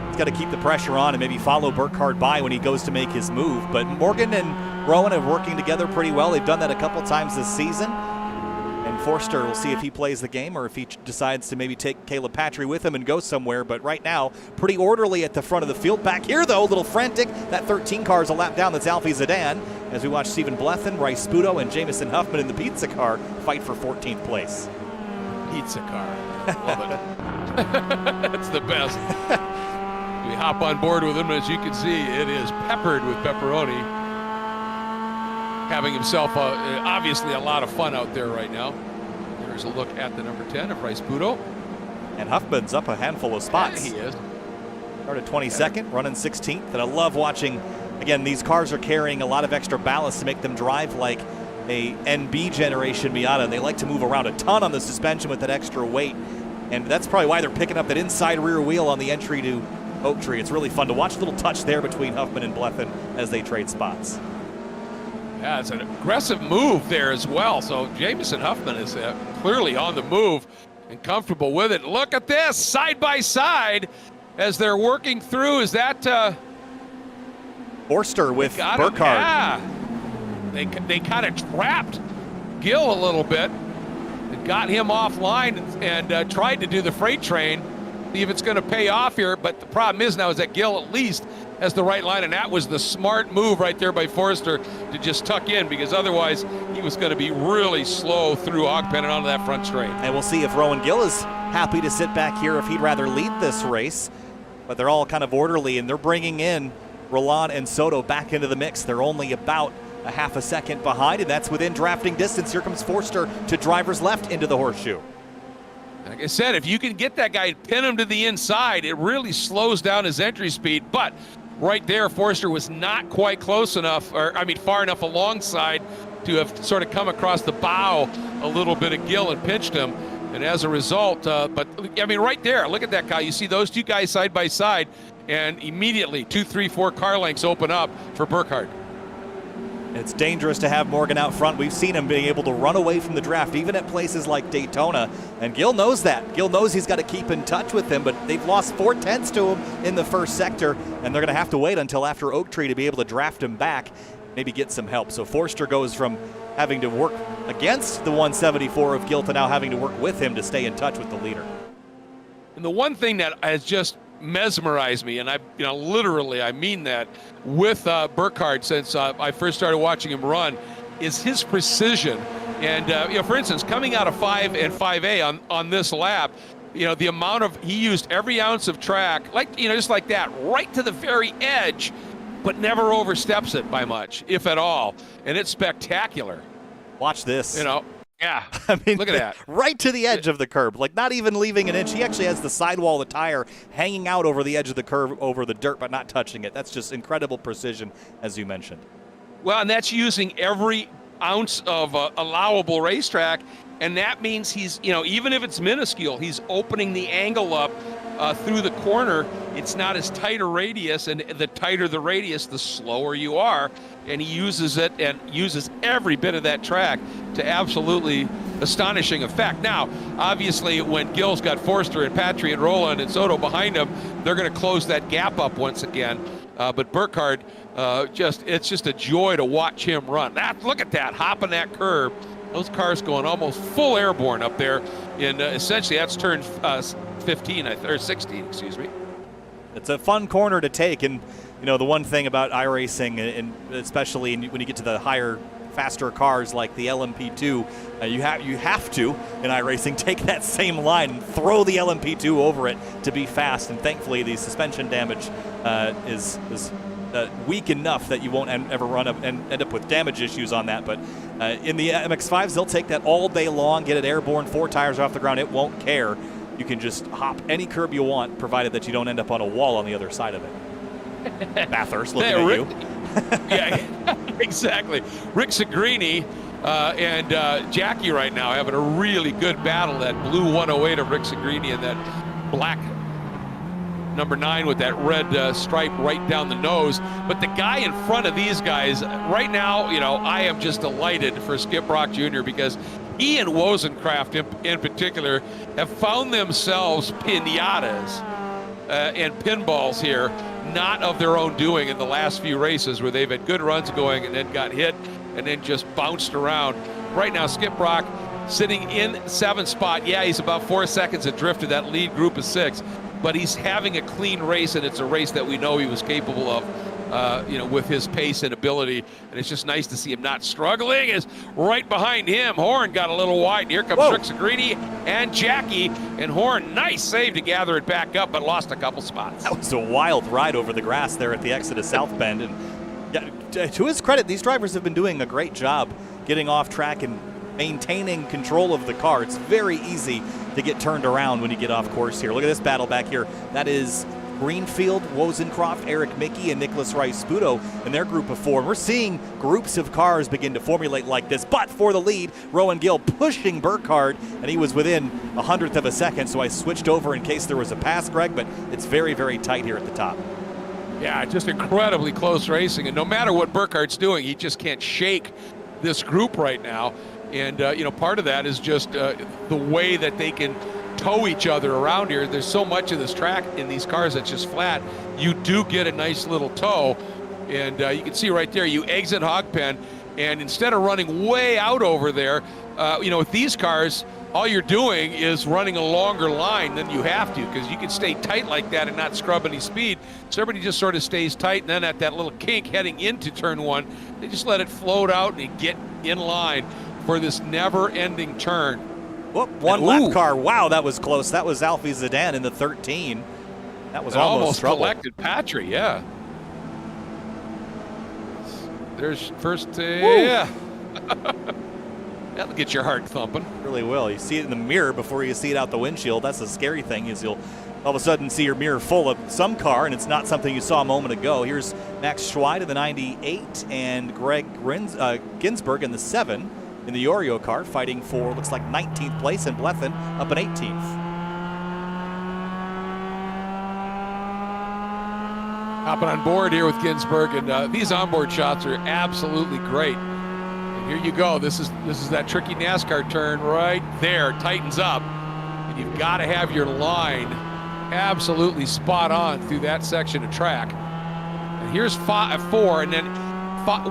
he's got to keep the pressure on and maybe follow Burkhardt by when he goes to make his move. But Morgan and Rowan are working together pretty well. They've done that a couple times this season. And Forster, will see if he plays the game or if he decides to maybe take Caleb Patry with him and go somewhere. But right now, pretty orderly at the front of the field. Back here, though, a little frantic. That 13 car is a lap down. That's Alfie Zidane. As we watch Stephen Blethen, Rice Sputo, and Jamison Huffman in the pizza car fight for 14th place. Pizza car. Love it. That's the best. We hop on board with him, as you can see, it is peppered with pepperoni. Having himself, obviously, a lot of fun out there right now. There's a look at the number 10 of Rice Sputo. And Huffman's up a handful of spots. Yeah, he is. Started 22nd, running 16th. And I love watching, again, these cars are carrying a lot of extra ballast to make them drive like a NB generation Miata. And they like to move around a ton on the suspension with that extra weight. And that's probably why they're picking up that inside rear wheel on the entry to Oak Tree. It's really fun to watch. A little touch there between Huffman and Blethen as they trade spots. Yeah, it's an aggressive move there as well. So Jamison Huffman is clearly on the move and comfortable with it. Look at this, side by side as they're working through. Is that Forster with Burkhardt? Yeah, they kind of trapped Gill a little bit and got him offline and tried to do the freight train, see if it's going to pay off here. But the problem is now is that Gill at least has the right line, and that was the smart move right there by Forster to just tuck in, because otherwise he was going to be really slow through Ogpen and onto that front straight. And we'll see if Rowan Gill is happy to sit back here, if he'd rather lead this race. But they're all kind of orderly, and they're bringing in Roland and Soto back into the mix. They're only about a half a second behind, and that's within drafting distance. Here comes Forster to driver's left into the horseshoe. Like I said, if you can get that guy, pin him to the inside, it really slows down his entry speed. But right there, Forster was not quite close enough, far enough alongside to have sort of come across the bow a little bit of Gill and pinched him. And as a result, right there, look at that, Kyle. You see those two guys side by side, and immediately 2, 3, 4 car lengths open up for Burkhardt. It's dangerous to have Morgan out front. We've seen him being able to run away from the draft, even at places like Daytona. And Gill knows that. Gill knows he's got to keep in touch with him, but they've lost 4/10 to him in the first sector, and they're going to have to wait until after Oak Tree to be able to draft him back, maybe get some help. So Forster goes from having to work against the 174 of Gill to now having to work with him to stay in touch with the leader. And the one thing that has just mesmerized me, and I mean that, with Burkhardt since I first started watching him run, is his precision. And for instance, coming out of 5 and 5A on this lap, the amount of, he used every ounce of track, just like that, right to the very edge, but never oversteps it by much, if at all. And it's spectacular. Watch this. Yeah, I mean, look at that. Right to the edge of the curb, not even leaving an inch. He actually has the sidewall of the tire hanging out over the edge of the curb over the dirt, but not touching it. That's just incredible precision, as you mentioned. Well, and that's using every ounce of allowable racetrack, and that means he's, even if it's minuscule, he's opening the angle up through the corner. It's not as tight a radius, and the tighter the radius, the slower you are, and he uses it and uses every bit of that track to absolutely astonishing effect. Now, obviously, when Gill's got Forster and Patry and Roland and Soto behind him, they're going to close that gap up once again. But Burkhardt, it's just a joy to watch him run. Look at that, hopping that curb. Those cars going almost full airborne up there. In essentially, that's turn 15, or 16, excuse me. It's a fun corner to take, and the one thing about iRacing, and especially when you get to the higher faster cars like the LMP2, you have to, in iRacing, take that same line and throw the LMP2 over it to be fast. And thankfully, the suspension damage is weak enough that you won't ever run up and end up with damage issues on that. But in the MX-5s, they'll take that all day long, get it airborne, 4 tires off the ground. It won't care. You can just hop any curb you want, provided that you don't end up on a wall on the other side of it. Bathurst looking at you. Yeah, exactly. Rick Segrini and Jackie right now having a really good battle. That blue 108 of Rick Segrini and that black number 9 with that red stripe right down the nose. But the guy in front of these guys right now, you know, I am just delighted for Skip Brock Jr. because he and Wozencraft in particular have found themselves pinatas and pinballs here, not of their own doing in the last few races where they've had good runs going and then got hit and then just bounced around. Right now, Skip Brock sitting in 7th spot. Yeah, he's about 4 seconds adrift of that lead group of 6, but he's having a clean race, and it's a race that we know he was capable of, you know, with his pace and ability. And it's just nice to see him not struggling. As right behind him, Horn got a little wide. And here comes Rick Segrini and Jackie. And Horn, nice save to gather it back up, but lost a couple spots. That was a wild ride over the grass there at the exit of South Bend. And yeah, to his credit, these drivers have been doing a great job getting off track and maintaining control of the car. It's very easy to get turned around when you get off course here. Look at this battle back here. That is Greenfield, Wozencroft, Eric Mickey, and Nicholas Rice-Sputo in their group of 4. And we're seeing groups of cars begin to formulate like this. But for the lead, Rowan Gill pushing Burkhardt, and he was within 100th of a second, so I switched over in case there was a pass, Greg, but it's very, very tight here at the top. Yeah, just incredibly close racing. And no matter what Burkhardt's doing, he just can't shake this group right now. And, you know, part of that is just the way that they can tow each other around here. There's so much of this track in these cars that's just flat. You do get a nice little tow. And you can see right there, you exit hog pen, and instead of running way out over there, you know, with these cars, all you're doing is running a longer line than you have to, because you can stay tight like that and not scrub any speed. So everybody just sort of stays tight, and then at that little kink heading into turn 1, they just let it float out and get in line for this never-ending turn. Whoop, one lap car. Wow, that was close. That was Alfie Zidane in the 13. That was almost trouble. Collected Patry, yeah. There's first, yeah. That'll get your heart thumping. Really will. You see it in the mirror before you see it out the windshield. That's the scary thing, is you'll all of a sudden see your mirror full of some car, and it's not something you saw a moment ago. Here's Max Schweid in the 98 and Greg Ginsburg in the 7 in the Oreo car, fighting for, looks like 19th place, and Blethen up in 18th. Hopping on board here with Ginsburg, and these onboard shots are absolutely great. And here you go. This is that tricky NASCAR turn right there. Tightens up, and you've got to have your line absolutely spot on through that section of track. And here's 4, and then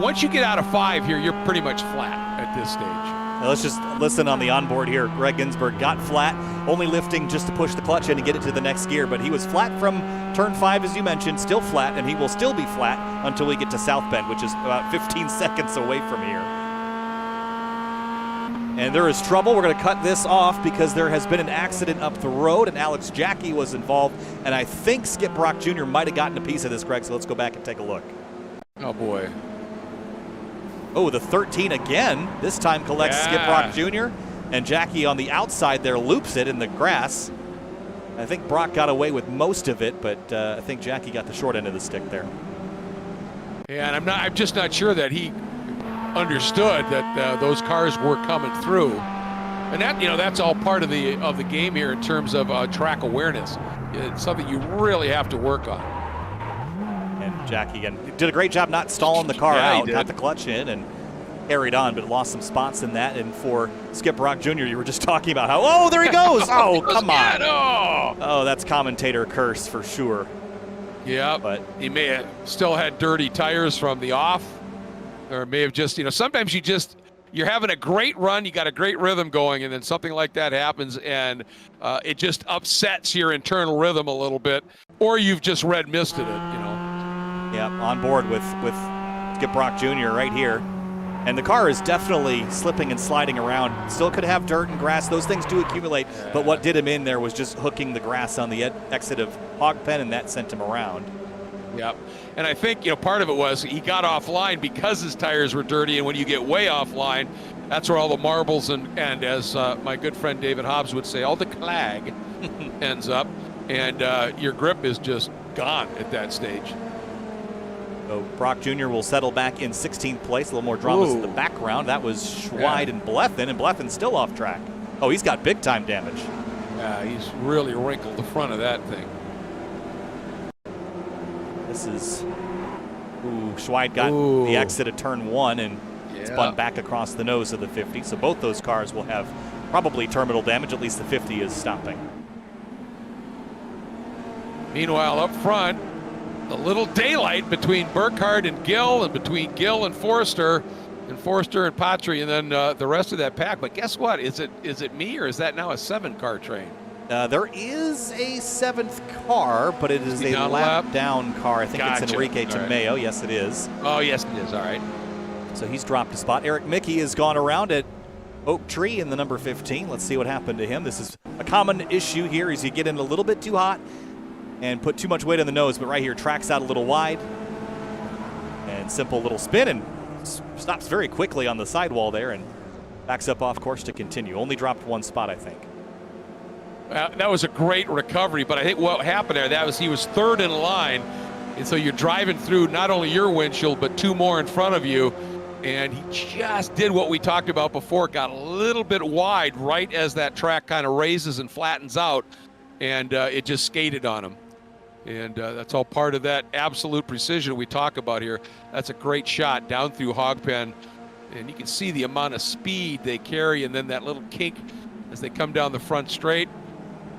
once you get out of 5 here, you're pretty much flat at this stage. Now let's just listen on the onboard here. Greg Ginsburg got flat, only lifting just to push the clutch in and get it to the next gear, but he was flat from turn 5, as you mentioned, still flat, and he will still be flat until we get to South Bend, which is about 15 seconds away from here. And there is trouble. We're going to cut this off because there has been an accident up the road, and Alex Jackie was involved, and I think Skip Brock Jr. might have gotten a piece of this, Greg, so let's go back and take a look. Oh, boy. Oh, the 13 again. This time collects Skip Brock Jr., and Jackie on the outside there loops it in the grass. I think Brock got away with most of it, but I think Jackie got the short end of the stick there. Yeah, and I'm just not sure that he understood that those cars were coming through, and that, you know, that's all part of the game here in terms of track awareness. It's something you really have to work on. And Jackie again did a great job not stalling the car out, got the clutch in and carried on, but lost some spots in that. And for Skip Brock Jr., you were just talking about how, oh, there he goes. Oh, come on. Oh, that's commentator curse for sure. Yeah, but he may have still had dirty tires from the off, or may have just, you know, sometimes you're having a great run, you got a great rhythm going, and then something like that happens, and it just upsets your internal rhythm a little bit, or you've just red misted it, you know. Yeah, on board with Skip Brock Jr. right here. And the car is definitely slipping and sliding around. Still could have dirt and grass. Those things do accumulate. But what did him in there was just hooking the grass on the exit of Hog Pen, and that sent him around. Yep. And I think, part of it was he got offline because his tires were dirty. And when you get way offline, that's where all the marbles and as my good friend David Hobbs would say, all the clag ends up. And your grip is just gone at that stage. So Brock Jr. will settle back in 16th place. A little more dramas in the background. That was Schweid and Bleffin still off track. Oh, he's got big time damage. Yeah, he's really wrinkled the front of that thing. This is, Schweid got the exit of turn 1 and spun back across the nose of the 50. So both those cars will have probably terminal damage. At least the 50 is stopping. Meanwhile, up front, a little daylight between Burkhardt and Gill, and between Gill and Forster and Patry, and then the rest of that pack. But guess what? Is it me, or is that now a 7-car train? There is a 7th car, but it is a lap down car. I think it's Enrique Tomeo. Right. Yes, it is. Oh, yes, it is. All right. So he's dropped a spot. Eric Mickey has gone around at Oak Tree in the number 15. Let's see what happened to him. This is a common issue here, is you get in a little bit too hot and put too much weight on the nose, but right here tracks out a little wide, and simple little spin, and stops very quickly on the sidewall there and backs up off course to continue. Only dropped 1 spot, I think. That was a great recovery, but I think what happened there, that was he was 3rd in line, and so you're driving through not only your windshield, but 2 more in front of you, and he just did what we talked about before, got a little bit wide right as that track kind of raises and flattens out, and it just skated on him. And that's all part of that absolute precision we talk about here. That's a great shot down through Hog Pen. And you can see the amount of speed they carry, and then that little kink as they come down the front straight.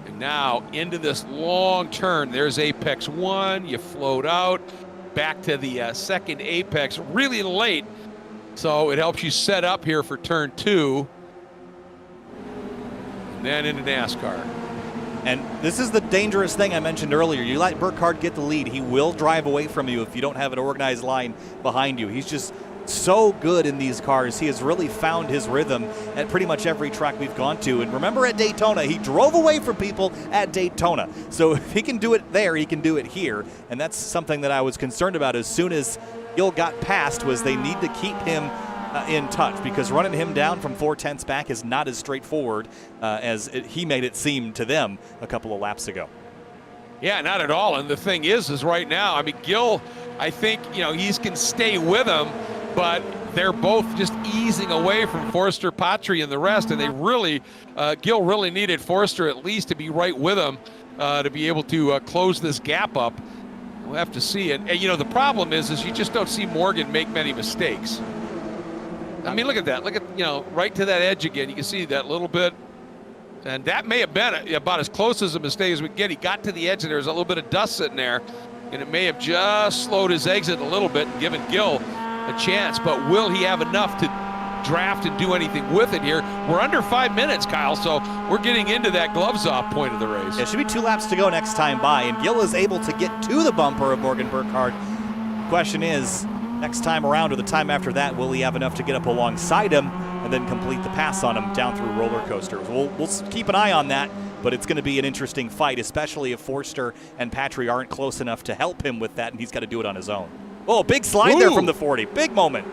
And now into this long turn. There's Apex 1. You float out back to the second apex really late. So it helps you set up here for turn 2. And then into NASCAR. And this is the dangerous thing I mentioned earlier. You let Burkhardt get the lead, he will drive away from you if you don't have an organized line behind you. He's just so good in these cars. He has really found his rhythm at pretty much every track we've gone to. And remember at Daytona, he drove away from people at Daytona. So if he can do it there, he can do it here. And that's something that I was concerned about as soon as Gill got past, was they need to keep him in touch, because running him down from 4/10 back is not as straightforward as he made it seem to them a couple of laps ago. Yeah, not at all. And the thing is right now, I mean, Gill, I think, he can stay with him, but they're both just easing away from Forster, Patry, and the rest. And they really, Gill really needed Forster at least to be right with him to be able to close this gap up. We'll have to see. And the problem is you just don't see Morgan make many mistakes. I mean, look at that. Look at, right to that edge again. You can see that little bit. And that may have been about as close as a mistake as we get. He got to the edge, and there was a little bit of dust sitting there. And it may have just slowed his exit a little bit and given Gill a chance. But will he have enough to draft and do anything with it here? We're under 5 minutes, Kyle, so we're getting into that gloves-off point of the race. Yeah, it should be 2 laps to go next time by. And Gill is able to get to the bumper of Morgan Burkhardt. The question is, next time around or the time after that, will he have enough to get up alongside him and then complete the pass on him down through roller coasters? We'll keep an eye on that, but it's going to be an interesting fight, especially if Forster and Patry aren't close enough to help him with that, and he's got to do it on his own. Oh, big slide there from the 40. Big moment.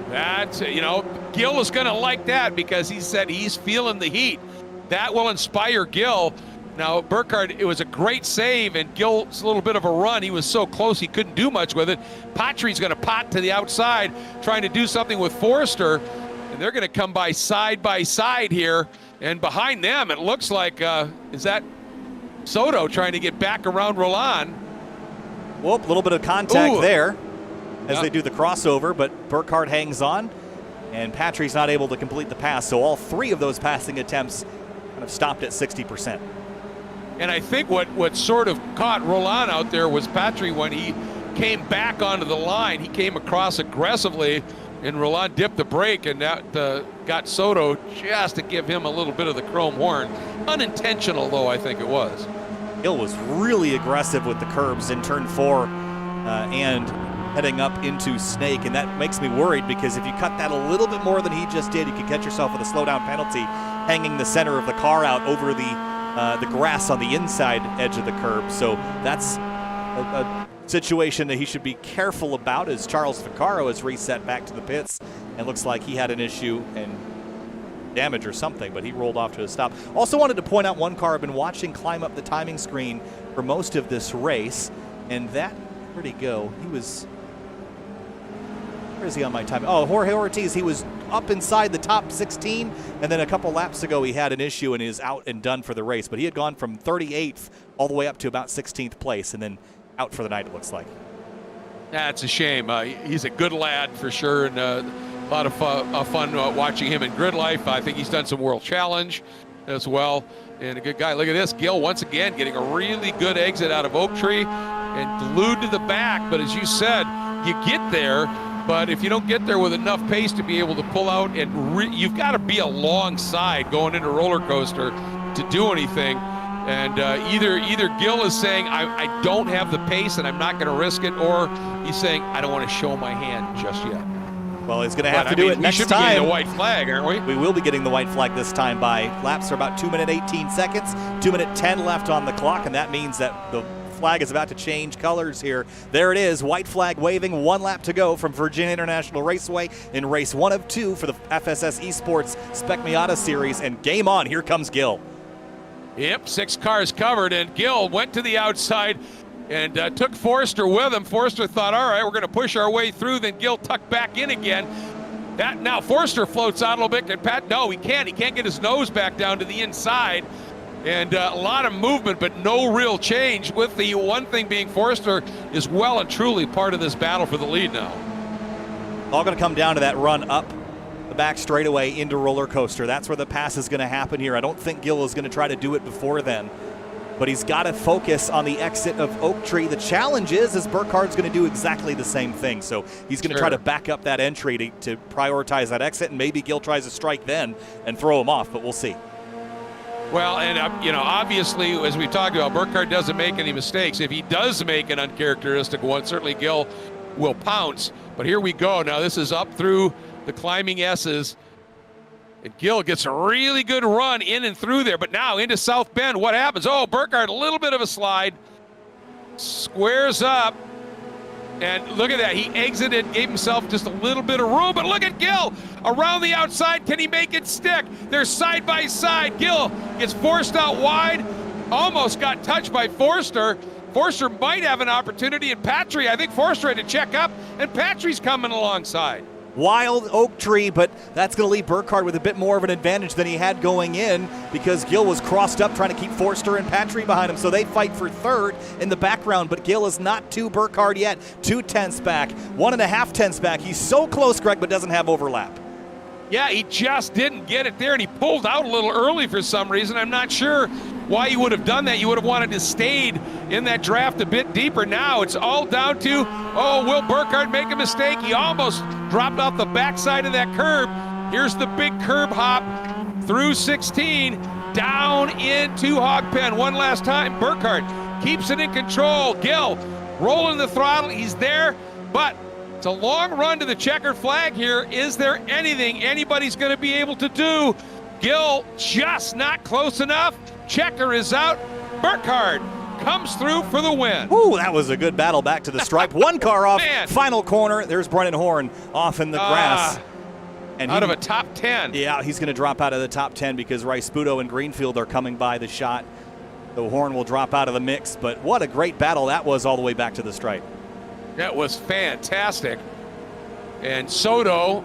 That's, Gill is going to like that, because he said he's feeling the heat. That will inspire Gill. Now, Burkhardt, it was a great save, and Gill's a little bit of a run. He was so close he couldn't do much with it. Patry's going to pot to the outside, trying to do something with Forster, and they're going to come by side here. And behind them, it looks like, is that Soto trying to get back around Roland? Whoop, a little bit of contact there as they do the crossover, but Burkhardt hangs on, and Patry's not able to complete the pass. So all 3 of those passing attempts kind of stopped at 60%. And I think what sort of caught Roland out there was Patry when he came back onto the line. He came across aggressively, and Roland dipped the brake, and that got Soto just to give him a little bit of the chrome horn. Unintentional, though, I think it was. Gill was really aggressive with the curbs in turn 4 and heading up into Snake, and that makes me worried because if you cut that a little bit more than he just did, you could catch yourself with a slowdown penalty, hanging the center of the car out over the grass on the inside edge of the curb. So that's a situation that he should be careful about, as Charles Vaccaro has reset back to the pits, and looks like he had an issue and damage or something, but he rolled off to a stop. Also wanted to point out one car I've been watching climb up the timing screen for most of this race, and that, where'd he go? He was, where is he on my time? Oh, Jorge Ortiz, he was up inside the top 16, and then a couple laps ago he had an issue and is out and done for the race, but he had gone from 38th all the way up to about 16th place, and then out for the night, it looks like. That's a shame. He's a good lad for sure, and a lot of fun watching him in grid life. I think he's done some World Challenge as well, and a good guy. Look at this, Gil once again getting a really good exit out of Oak Tree and glued to the back. But as you said, you get there, but if you don't get there with enough pace to be able to pull out, and you've got to be alongside going into roller coaster to do anything. And either Gil is saying, I don't have the pace and I'm not going to risk it, or he's saying, I don't want to show my hand just yet. Well, he's going to have to do it next time. We should be getting the white flag, aren't we? We will be getting the white flag this time. By laps are about 2 minute 18 seconds, 2 minute 10 left on the clock, and that means that the flag is about to change colors here. There it is, white flag waving, 1 lap to go from Virginia International Raceway in race 1 of 2 for the FSS Esports Spec Miata Series, and game on, here comes Gil. Yep, 6 cars covered, and Gil went to the outside and took Forster with him. Forster thought, all right, we're going to push our way through. Then Gil tucked back in again. Now Forster floats out a little bit. And Pat, no, he can't. He can't get his nose back down to the inside. And a lot of movement, but no real change. With the one thing being, Forster is well and truly part of this battle for the lead now. All going to come down to that run up the back straightaway into roller coaster. That's where the pass is going to happen here. I don't think Gil is going to try to do it before then, but he's got to focus on the exit of Oak Tree. The challenge is Burkhardt's going to do exactly the same thing. So he's going to try to back up that entry to prioritize that exit, and maybe Gil tries to strike then and throw him off, but we'll see. Well, and obviously, as we talked about, Burkhardt doesn't make any mistakes. If he does make an uncharacteristic one, certainly Gil will pounce. But here we go. Now this is up through the climbing S's. And Gil gets a really good run in and through there, but now into South Bend, what happens? Oh, Burkhardt, a little bit of a slide, squares up, and look at that. He exited, gave himself just a little bit of room, but look at Gil around the outside. Can he make it stick? They're side by side. Gil gets forced out wide, almost got touched by Forster. Forster might have an opportunity, and Patry, I think Forster had to check up, and Patry's coming alongside. Wild Oak Tree, but that's going to leave Burkhardt with a bit more of an advantage than he had going in, because Gil was crossed up trying to keep Forster and Patry behind him, so they fight for third in the background, but Gil is not to Burkhardt yet. 2 tenths back, 1.5 tenths back. He's so close, Greg, but doesn't have overlap. Yeah, he just didn't get it there, and he pulled out a little early for some reason. I'm not sure why you would have done that. You would have wanted to stayed in that draft a bit deeper. Now it's all down to, will Burkhardt make a mistake? He almost dropped off the backside of that curb. Here's the big curb hop through 16, down into Hog Pen one last time. Burkhardt keeps it in control. Gil rolling the throttle. He's there, but it's a long run to the checkered flag here. Is there anything anybody's going to be able to do? Gil just not close enough. Checker is out. Burkhardt comes through for the win. Ooh, that was a good battle back to the stripe. One car off, final corner. There's Brennan Horn off in the grass. And out of a top 10. Yeah, he's going to drop out of the top 10 because Rice Sputo and Greenfield are coming by the shot. So Horn will drop out of the mix, but what a great battle that was all the way back to the stripe. That was fantastic. And Soto,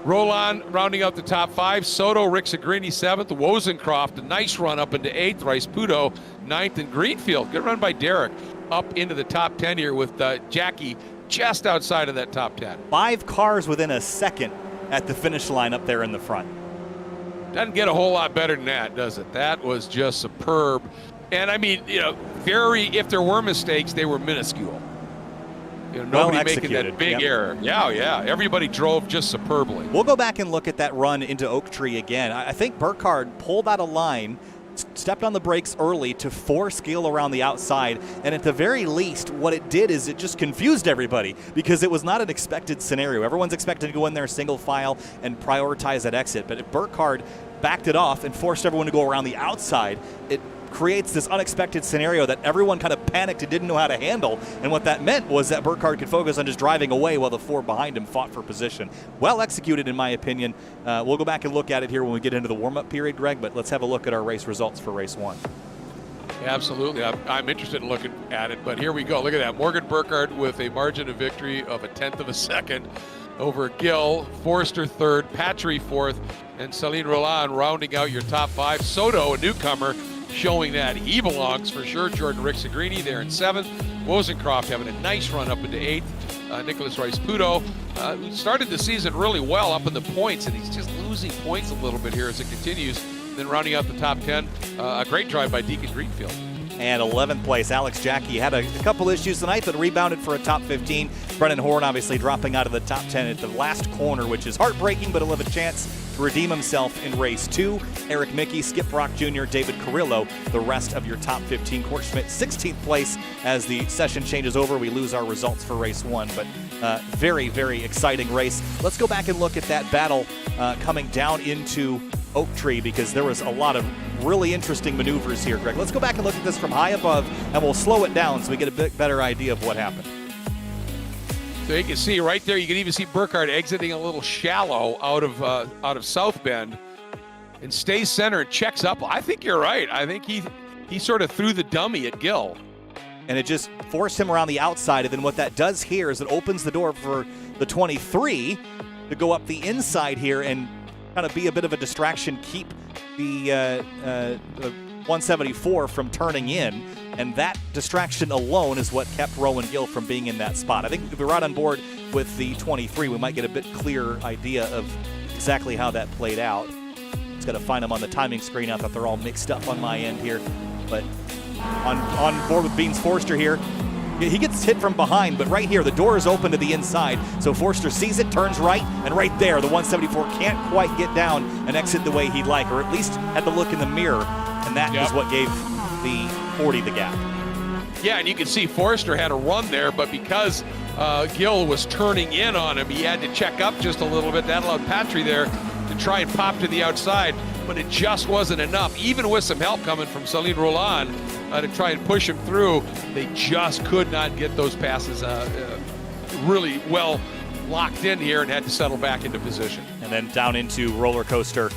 Roland rounding out the top 5. Soto, Rick Sagrini 7th. Wozencroft, a nice run up into 8th. Rice Puto 9th. And Greenfield, good run by Derek, up into the top 10 here with Jackie just outside of that top 10. 5 cars within a second at the finish line up there in the front. Doesn't get a whole lot better than that, does it? That was just superb. And I mean, if there were mistakes, they were minuscule. Nobody making that big error. Yeah. Everybody drove just superbly. We'll go back and look at that run into Oak Tree again. I think Burkhardt pulled out a line, stepped on the brakes early to force Gill around the outside, and at the very least, what it did is it just confused everybody because it was not an expected scenario. Everyone's expected to go in there single file and prioritize that exit, but if Burkhardt backed it off and forced everyone to go around the outside, it creates this unexpected scenario that everyone kind of panicked and didn't know how to handle. And what that meant was that Burkhardt could focus on just driving away while the four behind him fought for position. Well executed, in my opinion. We'll go back and look at it here when we get into the warm-up period, Greg, but let's have a look at our race results for race 1. Absolutely. I'm interested in looking at it, but here we go. Look at that. Morgan Burkhardt with a margin of victory of 1/10 of a second over Gill, Forster third, Patry fourth, and Celine Roland rounding out your top 5. Soto, a newcomer, showing that he belongs for sure. Jordan Rixagrini there in 7th. Wozencroft having a nice run up into 8th. Nicholas Rice-Puto started the season really well up in the points, and he's just losing points a little bit here as it continues. Then rounding out the top 10, a great drive by Deacon Greenfield. And 11th place, Alex Jackie had a couple issues tonight, but rebounded for a top 15. Brennan Horn obviously dropping out of the top 10 at the last corner, which is heartbreaking, but he'll have a chance to redeem himself in race 2. Eric Mickey, Skip Brock Jr., David Carrillo, the rest of your top 15. Court Schmidt, 16th place. As the session changes over, we lose our results for race 1, but very, very exciting race. Let's go back and look at that battle coming down into Oak Tree, because there was a lot of really interesting maneuvers here, Greg. Let's go back and look at this from high above, and we'll slow it down so we get a bit better idea of what happened. So you can see right there, you can even see Burkhardt exiting a little shallow out of South Bend and stays center and checks up. I think you're right. I think he sort of threw the dummy at Gill. And it just forced him around the outside, and then what that does here is it opens the door for the 23 to go up the inside here and kind of be a bit of a distraction, keep the 174 from turning in, and that distraction alone is what kept Rowan Gill from being in that spot. I think if we're right on board with the 23, we might get a bit clearer idea of exactly how that played out. Just got to find them on the timing screen. I thought they're all mixed up on my end here, but on board with Beans Forster here. He gets hit from behind, but right here, the door is open to the inside. So Forster sees it, turns right, and right there, the 174 can't quite get down and exit the way he'd like, or at least had to look in the mirror, and that is what gave the 40 the gap. Yeah, and you can see Forster had a run there, but because Gill was turning in on him, he had to check up just a little bit. That allowed Patry there to try and pop to the outside, but it just wasn't enough. Even with some help coming from Celine Roland to try and push him through, they just could not get those passes really well locked in here and had to settle back into position. And then down into roller coaster.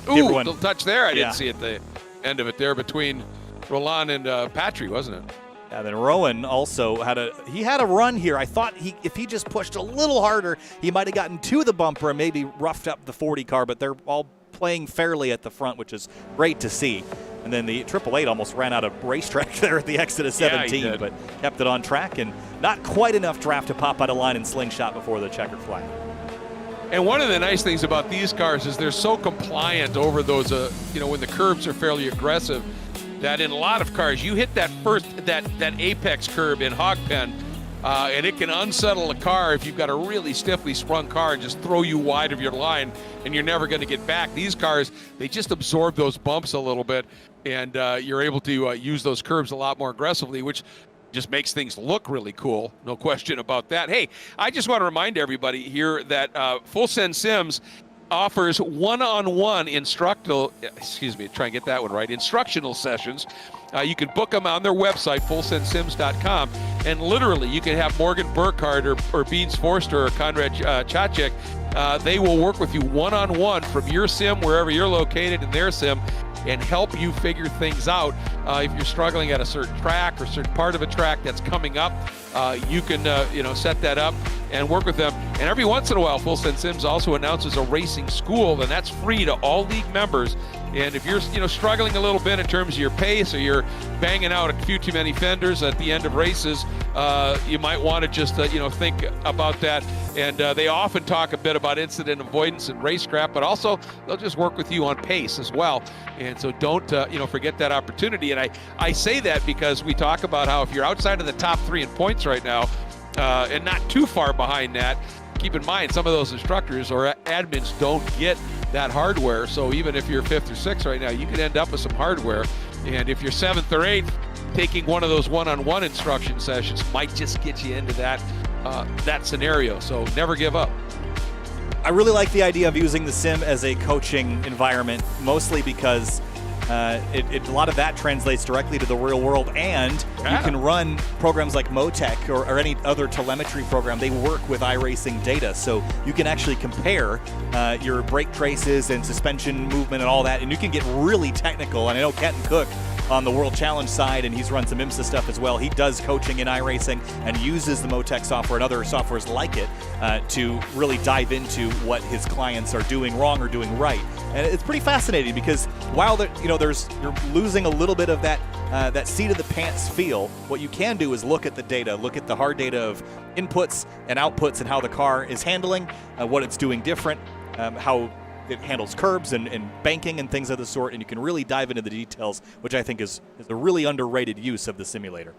Ooh, little touch there. I didn't see at the end of it there between Roland and Patry, wasn't it? Yeah, then Rowan also had a run here. I thought if he just pushed a little harder, he might have gotten to the bumper and maybe roughed up the 40 car, but they're all playing fairly at the front, which is great to see. And then the 888 almost ran out of racetrack there at the exit of 17, but kept it on track, and not quite enough draft to pop out of line and slingshot before the checkered flag. And one of the nice things about these cars is they're so compliant over those, when the curbs are fairly aggressive, that in a lot of cars, you hit that apex curb in hog pen, and it can unsettle a car if you've got a really stiffly sprung car and just throw you wide of your line, and you're never going to get back. These cars, they just absorb those bumps a little bit, and you're able to use those curbs a lot more aggressively, which just makes things look really cool. No question about that. Hey, I just want to remind everybody here that Full Send Sims offers one-on-one instructional sessions. You can book them on their website, fullsendsims.com, and literally you can have Morgan Burkhardt or Beans Forster or Konrad Chacek. They will work with you one-on-one from your sim, wherever you're located, in their sim, and help you figure things out. If you're struggling at a certain track or certain part of a track that's coming up, you can set that up and work with them. And every once in a while, Full Send Sims also announces a racing school, and that's free to all league members. And if you're struggling a little bit in terms of your pace, or you're banging out a few too many fenders at the end of races, you might want to just think about that. And they often talk a bit about incident avoidance and racecraft, but also they'll just work with you on pace as well. And so don't forget that opportunity. And I say that because we talk about how if you're outside of the top 3 in points right now, and not too far behind that, keep in mind some of those instructors or admins don't get that hardware. So even if you're 5th or 6th right now, you could end up with some hardware. And if you're 7th or 8th, taking one of those one-on-one instruction sessions might just get you into that scenario. So never give up. I really like the idea of using the sim as a coaching environment, mostly because a lot of that translates directly to the real world, and you can run programs like Motec or any other telemetry program. They work with iRacing data, so you can actually compare your brake traces and suspension movement and all that, and you can get really technical. And I know Kenton Cook on the World Challenge side, and he's run some IMSA stuff as well. He does coaching in iRacing and uses the Motec software and other softwares like it to really dive into what his clients are doing wrong or doing right. And it's pretty fascinating because while you're losing a little bit of that seat of the pants feel, what you can do is look at the data, look at the hard data of inputs and outputs and how the car is handling, what it's doing different, how it handles curbs and banking and things of the sort, and you can really dive into the details, which I think is a really underrated use of the simulator.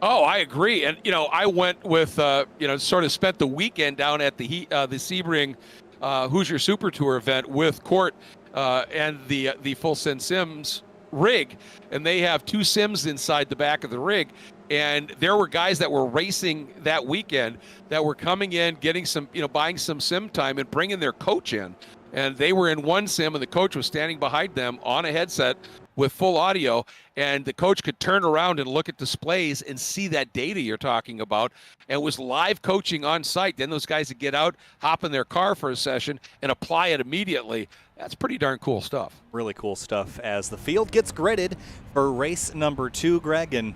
Oh, I agree. And, I went with, sort of spent the weekend down at the Sebring Hoosier Super Tour event with Court and the Full Send Sims rig, and they have 2 sims inside the back of the rig. And there were guys that were racing that weekend that were coming in, getting some, buying some sim time and bringing their coach in. And they were in one sim, and the coach was standing behind them on a headset with full audio, and the coach could turn around and look at displays and see that data you're talking about. And it was live coaching on site. Then those guys would get out, hop in their car for a session, and apply it immediately. That's pretty darn cool stuff. Really cool stuff as the field gets gridded for race number 2, Greg. And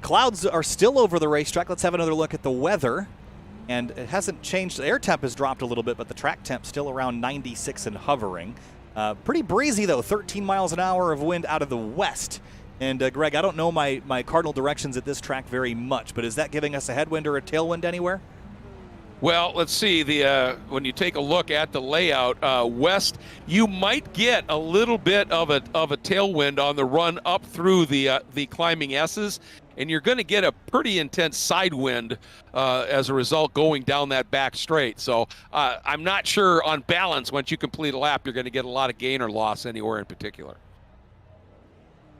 clouds are still over the racetrack. Let's have another look at the weather. And it hasn't changed. The air temp has dropped a little bit, but the track temp still around 96 and hovering. Pretty breezy, though, 13 miles an hour of wind out of the west. And, Greg, I don't know my cardinal directions at this track very much, but is that giving us a headwind or a tailwind anywhere? Well, let's see. When you take a look at the layout, west, you might get a little bit of a tailwind on the run up through the climbing S's, and you're going to get a pretty intense side wind as a result going down that back straight. So I'm not sure on balance once you complete a lap you're going to get a lot of gain or loss anywhere in particular.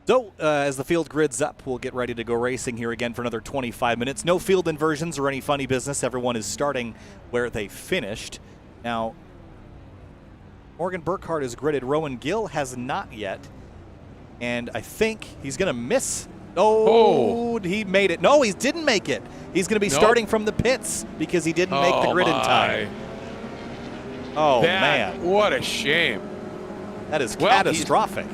So as the field grids up, we'll get ready to go racing here again for another 25 minutes. No field inversions or any funny business. Everyone is starting where they finished. Now, Morgan Burkhardt is gridded. Rowan Gill has not yet. And I think he's going to miss. Oh, he made it. No, he didn't make it. He's going to be starting from the pits because he didn't make the grid in time. Oh, man. What a shame. That is catastrophic.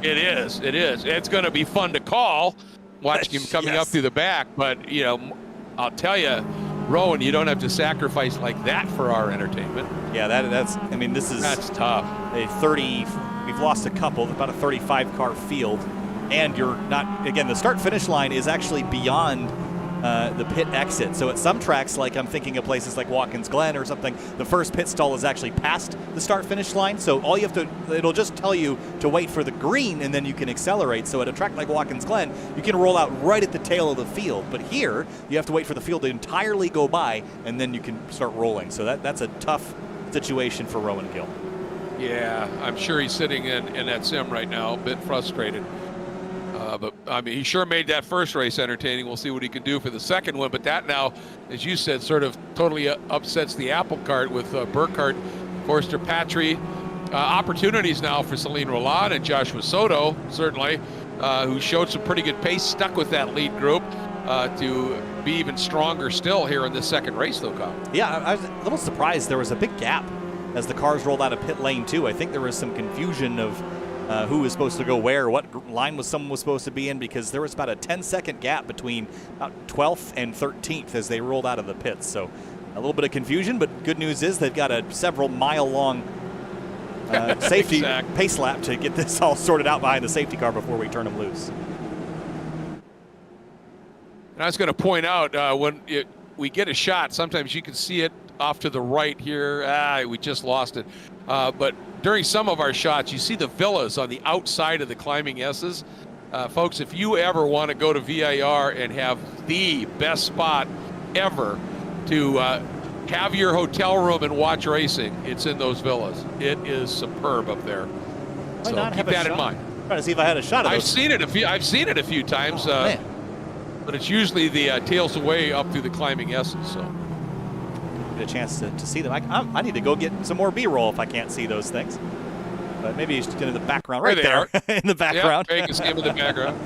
It is. It's going to be fun to call, watching him coming up through the back. But, I'll tell you, Rowan, you don't have to sacrifice like that for our entertainment. Yeah, that's tough. A 30, we've lost a couple, about a 35-car field. And you're not, again, the start-finish line is actually beyond the pit exit. So at some tracks, like I'm thinking of places like Watkins Glen or something, the first pit stall is actually past the start-finish line. So all you have to, it'll just tell you to wait for the green and then you can accelerate. So at a track like Watkins Glen, you can roll out right at the tail of the field. But here, you have to wait for the field to entirely go by and then you can start rolling. So that's a tough situation for Rowan Gill. Yeah, I'm sure he's sitting in that sim right now, a bit frustrated. But, I mean, he sure made that first race entertaining. We'll see what he can do for the second one. But that now, as you said, sort of totally upsets the apple cart with Burkhardt, Forster Patry. Opportunities now for Celine Roland and Joshua Soto, certainly, who showed some pretty good pace, stuck with that lead group to be even stronger still here in this second race, though, Kyle. Yeah, I was a little surprised there was a big gap as the cars rolled out of pit lane 2. I think there was some confusion of who was supposed to go where, what line someone was supposed to be in, because there was about a 10-second gap between about 12th and 13th as they rolled out of the pits. So a little bit of confusion, but good news is they've got a several mile-long safety pace lap to get this all sorted out behind the safety car before we turn them loose. And I was going to point out, when we get a shot, sometimes you can see it off to the right here. We just lost it. But during some of our shots, you see the villas on the outside of the climbing S's. Folks, if you ever want to go to VIR and have the best spot ever to have your hotel room and watch racing, it's in those villas. It is superb up there. So keep that in mind. Trying to see if I had a shot of I've seen it a few times. Man. But it's usually the tails away up through the climbing S's. So Get a chance to see them. I need to go get some more B-roll if I can't see those things. But maybe it's just in the background, right there, in the background. Yeah, Vegas game in the background.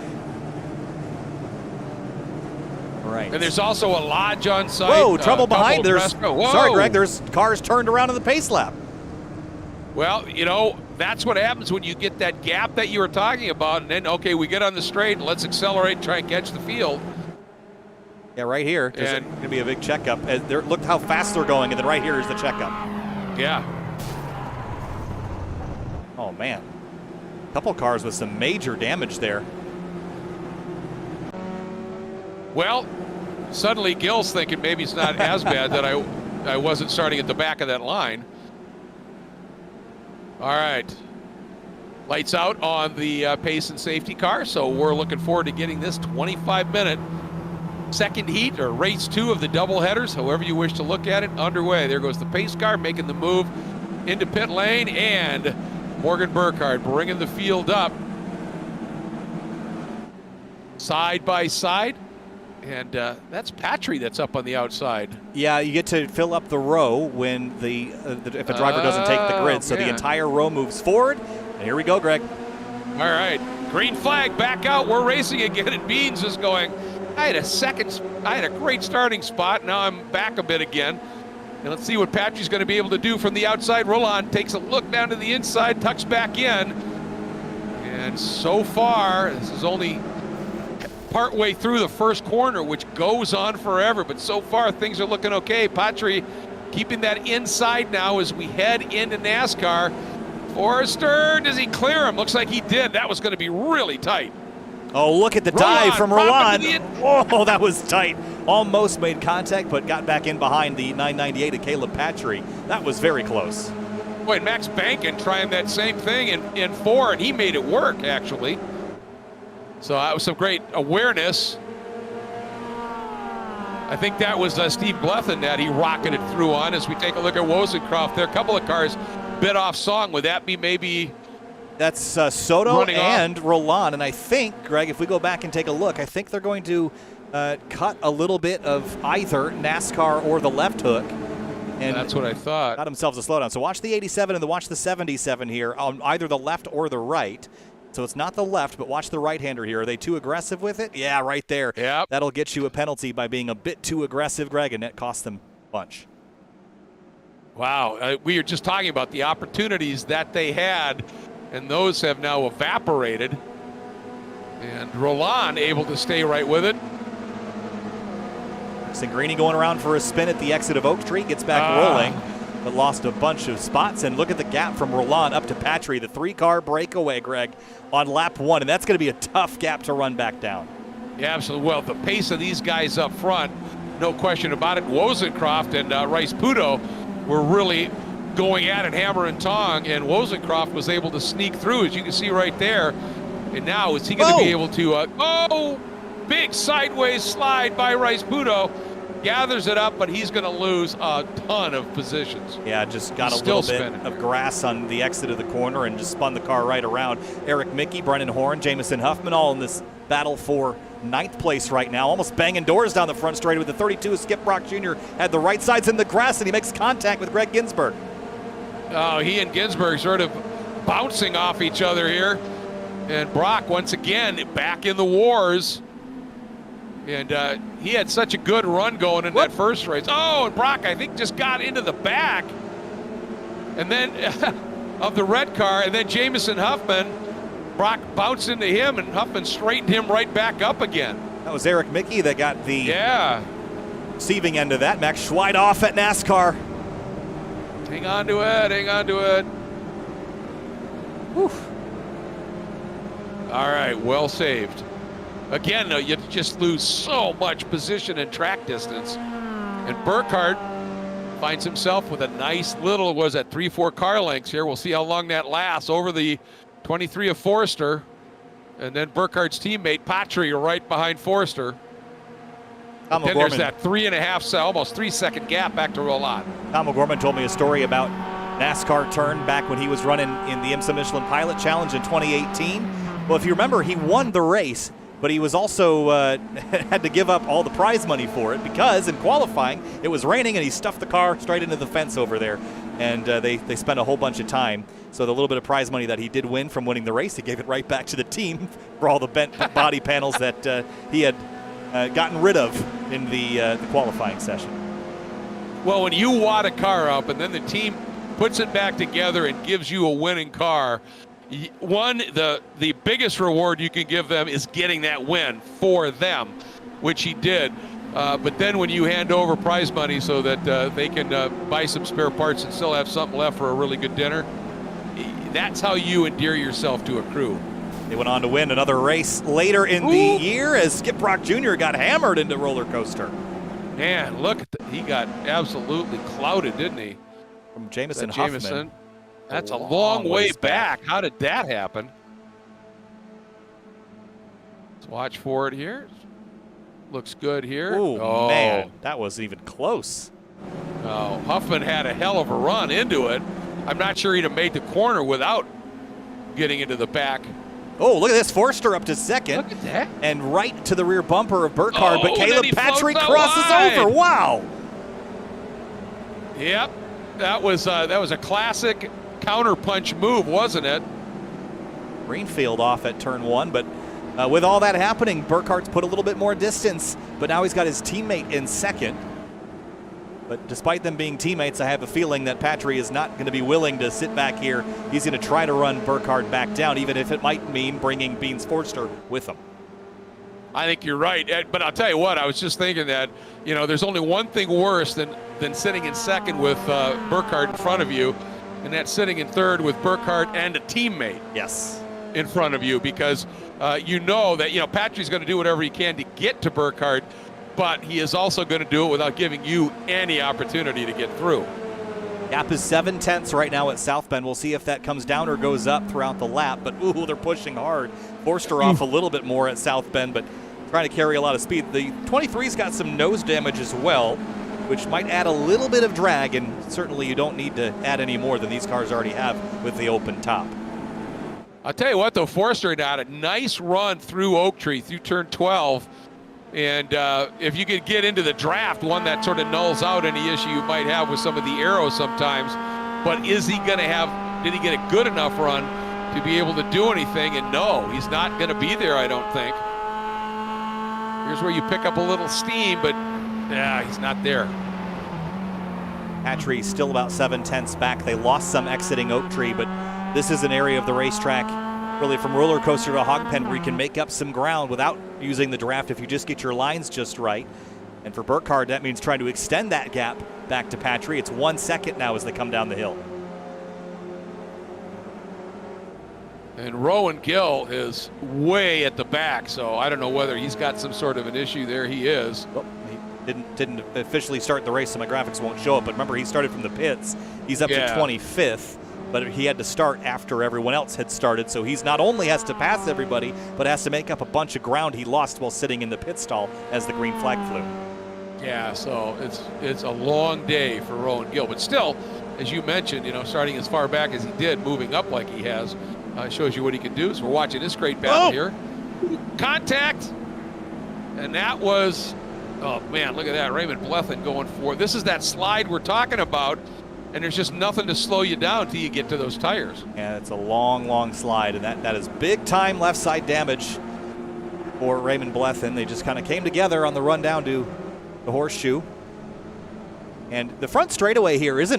Right. And there's also a lodge on site. Whoa, trouble behind. Sorry, Greg. There's There's cars turned around in the pace lap. Well, you know, that's what happens when you get that gap that you were talking about, and then, okay, we get on the straight, and let's accelerate and try and catch the field. Yeah, right here. There's going to be a big checkup. Look how fast they're going, and then right here is the checkup. Yeah. Oh, man. A couple cars with some major damage there. Well, suddenly Gil's thinking maybe it's not as bad that I wasn't starting at the back of that line. All right. Lights out on the pace and safety car, so we're looking forward to getting this 25-minute second heat or race 2 of the doubleheaders, however you wish to look at it, underway. There goes the pace car making the move into pit lane, and Morgan Burkhardt bringing the field up side by side. And that's Patry that's up on the outside. Yeah, you get to fill up the row when if a driver doesn't take the grid. So the entire row moves forward. And here we go, Greg. All right, green flag back out. We're racing again, and Beans is going. I had a great starting spot. Now I'm back a bit again. And let's see what Patry's going to be able to do from the outside. Roland takes a look down to the inside, tucks back in. And so far, this is only partway through the first corner, which goes on forever, but so far things are looking okay. Patry keeping that inside now as we head into NASCAR. Forrester, does he clear him? Looks like he did. That was going to be really tight. Oh, look at the dive from Roland. Oh, that was tight. Almost made contact, but got back in behind the 998 of Caleb Patry. That was very close. Boy, Max Bankin trying that same thing in 4, and he made it work, actually. So that was some great awareness. I think that was Steve Blethen that he rocketed through on as we take a look at Wozencroft there. A couple of cars bit off song. Would that be maybe? That's Soto and Roland. And I think, Greg, if we go back and take a look, I think they're going to cut a little bit of either NASCAR or the left hook. And that's what I thought. Got themselves a slowdown. So watch the 87 and watch the 77 here on either the left or the right. So it's not the left, but watch the right-hander here. Are they too aggressive with it? Yeah, right there. Yep. That'll get you a penalty by being a bit too aggressive, Greg, and that cost them a bunch. Wow. We were just talking about the opportunities that they had, and those have now evaporated. And Roland able to stay right with it. Singrini going around for a spin at the exit of Oak Street, gets back rolling, but lost a bunch of spots. And look at the gap from Roland up to Patry, the 3-car breakaway, Greg, on lap 1. And that's going to be a tough gap to run back down. Yeah, absolutely. Well, the pace of these guys up front, no question about it. Wozencroft and Rice Pudo were really going at it hammer and tong, and Wozencroft was able to sneak through, as you can see right there. And now is he going to be able to, big sideways slide by Rice Pudo. Gathers it up, but he's going to lose a ton of positions. Yeah, just got a little bit of grass on the exit of the corner and just spun the car right around. Eric Mickey, Brennan Horn, Jamison Huffman all in this battle for 9th place right now. Almost banging doors down the front straight with the 32. Skip Brock Jr. had the right sides in the grass, and he makes contact with Greg Ginsburg. Oh, he and Ginsburg sort of bouncing off each other here. And Brock, once again, back in the wars. And he had such a good run going in that first race. Oh, and Brock, I think, just got into the back. And then of the red car, and then Jamison Huffman, Brock bounced into him, and Huffman straightened him right back up again. That was Eric Mickey that got the receiving end of that. Max Schweid off at NASCAR. Hang on to it, hang on to it. Whew. All right, well saved. Again, though, you just lose so much position and track distance. And Burkhardt finds himself with a nice little, 3-4 car lengths here. We'll see how long that lasts over the 23 of Forrester. And then Burkhardt's teammate, Patry, right behind Forrester. Then there's that 3.5, almost 3-second gap back to roll on. Tom O'Gorman told me a story about NASCAR turn back when he was running in the IMSA Michelin Pilot Challenge in 2018. Well, if you remember, he won the race, but he was also had to give up all the prize money for it because in qualifying it was raining and he stuffed the car straight into the fence over there, and they spent a whole bunch of time. So the little bit of prize money that he did win from winning the race, he gave it right back to the team for all the bent body panels that he had gotten rid of in the qualifying session. Well, when you wad a car up and then the team puts it back together and gives you a winning car, the biggest reward you can give them is getting that win for them, which he did. But then when you hand over prize money so that they can buy some spare parts and still have something left for a really good dinner, that's how you endear yourself to a crew. They went on to win another race later in the year as Skip Brock Jr. got hammered into roller coaster. Man, look, he got absolutely clouded, didn't he? From Jamison Huffman. That's a long way back. How did that happen? Let's watch for it here. Looks good here. Oh, man, that wasn't even close. Oh, Huffman had a hell of a run into it. I'm not sure he'd have made the corner without getting into the back. Oh, look at this. Forster up to second. Look at that. And right to the rear bumper of Burkhardt, but Caleb Patrick crosses wide. over. Wow. Yep. That was a classic counterpunch move, wasn't it? Greenfield off at turn one, but with all that happening, Burkhardt's put a little bit more distance, but now he's got his teammate in second. But despite them being teammates, I have a feeling that Patry is not going to be willing to sit back here. He's going to try to run Burkhardt back down, even if it might mean bringing Beans Forster with him. I think you're right, Ed, but I'll tell you what, I was just thinking that, there's only one thing worse than sitting in second with Burkhardt in front of you, and that's sitting in third with Burkhardt and a teammate. Yes. In front of you, because you know that Patry's going to do whatever he can to get to Burkhardt, but he is also going to do it without giving you any opportunity to get through. Gap is 7/10 right now at South Bend. We'll see if that comes down or goes up throughout the lap, but ooh, they're pushing hard. Forster off a little bit more at South Bend, but trying to carry a lot of speed. The 23's got some nose damage as well, which might add a little bit of drag, and certainly you don't need to add any more than these cars already have with the open top. I'll tell you what, though, Forster had a nice run through Oak Tree, through turn 12. And if you could get into the draft, one that sort of nulls out any issue you might have with some of the arrows sometimes. But is he going to have, did he get a good enough run to be able to do anything? And no, he's not going to be there, I don't think. Here's where you pick up a little steam, but yeah, he's not there. Patry still about 7/10 back. They lost some exiting Oak Tree, but this is an area of the racetrack, really from roller coaster to hog pen, where you can make up some ground without using the draft if you just get your lines just right. And for Burkhardt, that means trying to extend that gap back to Patry. It's 1 second now as they come down the hill. And Rowan Gill is way at the back, so I don't know whether he's got some sort of an issue there. He is. Well, he didn't officially start the race, so my graphics won't show it. But remember, he started from the pits. He's up to 25th. But he had to start after everyone else had started, so he's not only has to pass everybody, but has to make up a bunch of ground he lost while sitting in the pit stall as the green flag flew. Yeah, so it's a long day for Rowan Gill, but still, as you mentioned, starting as far back as he did, moving up like he has, shows you what he can do. So we're watching this great battle here. Contact, and that was, oh man, look at that, Raymond Blethen going for, this is that slide we're talking about. And there's just nothing to slow you down till you get to those tires. Yeah, it's a long, long slide, and that is big time left side damage for Raymond Blethen. They just kind of came together on the run down to the horseshoe. And the front straightaway here is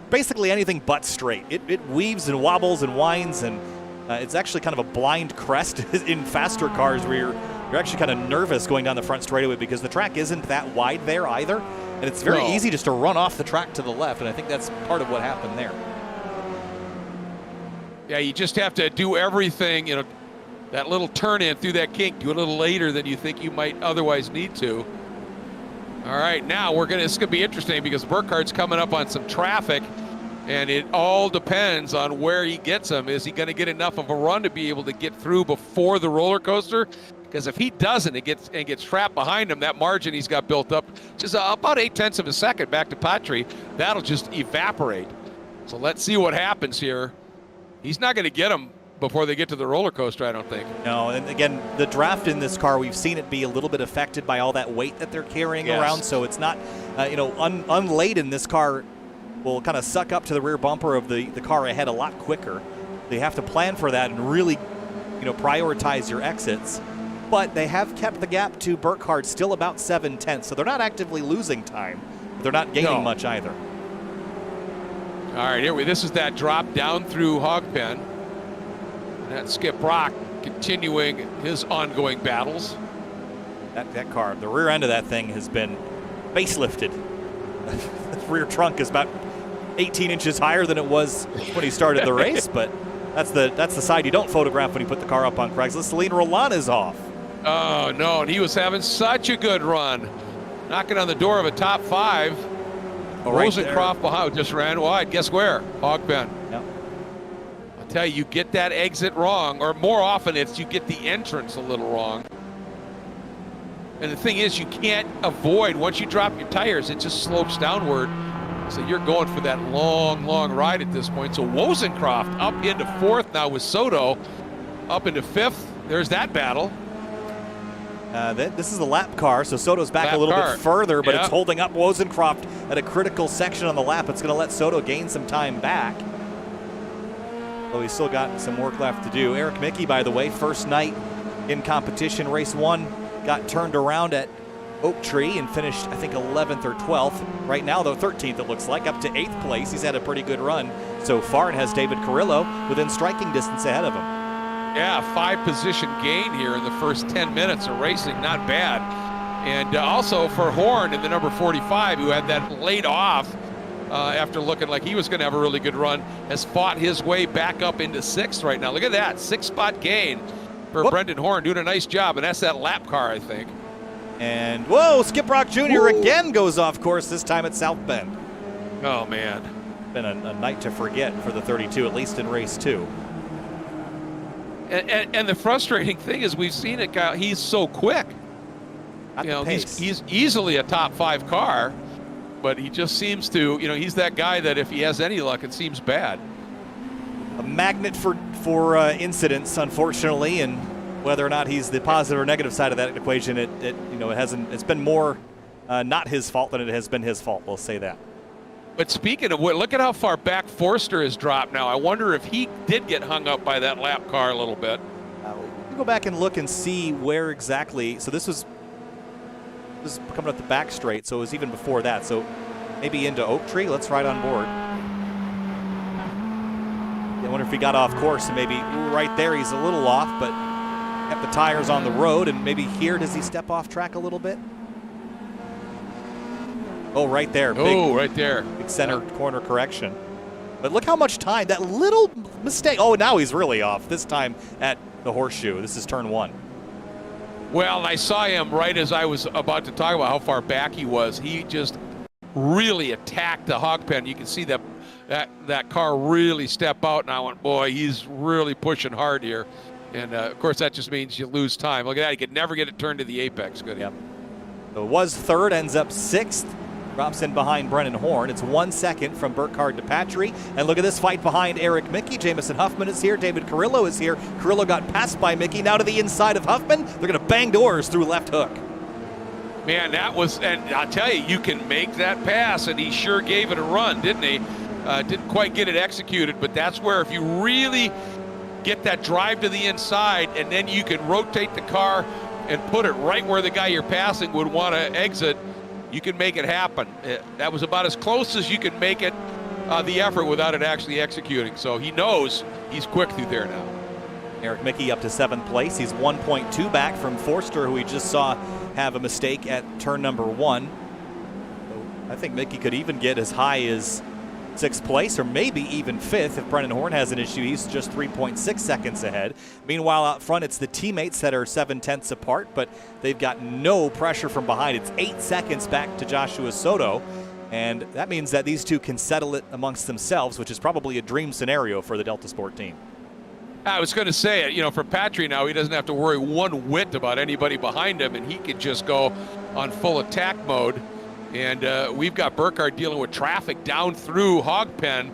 basically anything but straight. It weaves and wobbles and winds, and it's actually kind of a blind crest in faster cars where you're actually kind of nervous going down the front straightaway because the track isn't that wide there either. And it's very easy just to run off the track to the left, and I think that's part of what happened there. Yeah, you just have to do everything, that little turn in through that kink, do a little later than you think you might otherwise need to. All right, now it's going to be interesting because Burkhardt's coming up on some traffic, And it all depends on where he gets him. Is he going to get enough of a run to be able to get through before the roller coaster? Because if he doesn't, it gets trapped behind him, that margin he's got built up, just about 0.8 of a second back to Patry, that'll just evaporate. So let's see what happens here. He's not going to get him before they get to the roller coaster, I don't think. No, and again, the draft in this car, we've seen it be a little bit affected by all that weight that they're carrying around, so it's not, unladen, this car will kind of suck up to the rear bumper of the car ahead a lot quicker. They have to plan for that and really, prioritize your exits. But they have kept the gap to Burkhardt still about 7/10, so they're not actively losing time. But they're not gaining much either. All right, this is that drop down through Hogpen. And that Skip Brock continuing his ongoing battles. That car, the rear end of that thing has been facelifted. The rear trunk is about 18 inches higher than it was when he started the race, but that's the side you don't photograph when you put the car up on Craigslist. Celine Roland is off. Oh, no, and he was having such a good run. Knocking on the door of a top 5. Rosencroft behind just ran wide. Guess where? Hogpen. Yep. I'll tell you get that exit wrong, or more often it's you get the entrance a little wrong. And the thing is, you can't avoid, once you drop your tires, it just slopes downward. So you're going for that long, long ride at this point. So Rosencroft up into 4th now with Soto up into 5th. There's that battle. This is a lap car, so Soto's back a little bit further, but it's holding up Rosencroft at a critical section on the lap. It's going to let Soto gain some time back. Though he's still got some work left to do. Eric Mickey, by the way, first night in competition, race 1, got turned around at Oak Tree and finished, I think, 11th or 12th. Right now, though, 13th, it looks like, up to 8th place. He's had a pretty good run so far and has David Carrillo within striking distance ahead of him. Yeah, 5-position gain here in the first 10 minutes of racing, not bad. And also for Horn in the number 45, who had that laid off after looking like he was going to have a really good run, has fought his way back up into 6th right now. Look at that, 6-spot gain for Brendan Horn, doing a nice job, and that's that lap car, I think. And, whoa, Skip Brock Jr. again goes off course, this time at South Bend. Oh, man. Been a night to forget for the 32, at least in race 2. And the frustrating thing is we've seen it, Kyle, he's so quick. He's easily a top 5 car, but he just seems to, he's that guy that if he has any luck, it seems bad. A magnet for incidents, unfortunately, and whether or not he's the positive or negative side of that equation, it's been more not his fault than it has been his fault. We'll say that. But speaking of what, look at how far back Forster has dropped now. I wonder if he did get hung up by that lap car a little bit. We'll go back and look and see where exactly. So this was coming up the back straight, so it was even before that. So maybe into Oak Tree. Let's ride on board. I wonder if he got off course and maybe right there he's a little off, but kept the tires on the road, and maybe here does he step off track a little bit? Oh, right there. Right there. Big center corner correction. But look how much time, that little mistake. Oh, now he's really off, this time at the Horseshoe. This is turn 1. Well, I saw him right as I was about to talk about how far back he was. He just really attacked the hog pen. You can see that car really step out, and I went, boy, he's really pushing hard here. And, of course, that just means you lose time. Look at that. He could never get it turned to the apex. Good. Yep. So it was 3rd, ends up 6th. Drops in behind Brennan Horn. It's 1 second from Burkhardt to Patry. And look at this fight behind Eric Mickey. Jamison Huffman is here. David Carrillo is here. Carrillo got passed by Mickey. Now to the inside of Huffman. They're going to bang doors through left hook. Man, that was, and I'll tell you can make that pass, and he sure gave it a run, didn't he? Didn't quite get it executed, but that's where if you really get that drive to the inside, and then you can rotate the car and put it right where the guy you're passing would want to exit, you can make it happen. That was about as close as you can make it, the effort, without it actually executing. So he knows he's quick through there now. Eric Mickey up to 7th place. He's 1.2 back from Forster, who we just saw have a mistake at turn number 1. So I think Mickey could even get as high as 6th place, or maybe even 5th. If Brennan Horn has an issue, he's just 3.6 seconds ahead. Meanwhile, out front, it's the teammates that are 7/10 apart, but they've got no pressure from behind. It's 8 seconds back to Joshua Soto. And that means that these two can settle it amongst themselves, which is probably a dream scenario for the Delta Sport team. I was going to say, you know, for Patry now, he doesn't have to worry one whit about anybody behind him, and he could just go on full attack mode. And we've got Burkhardt dealing with traffic down through Hogpen,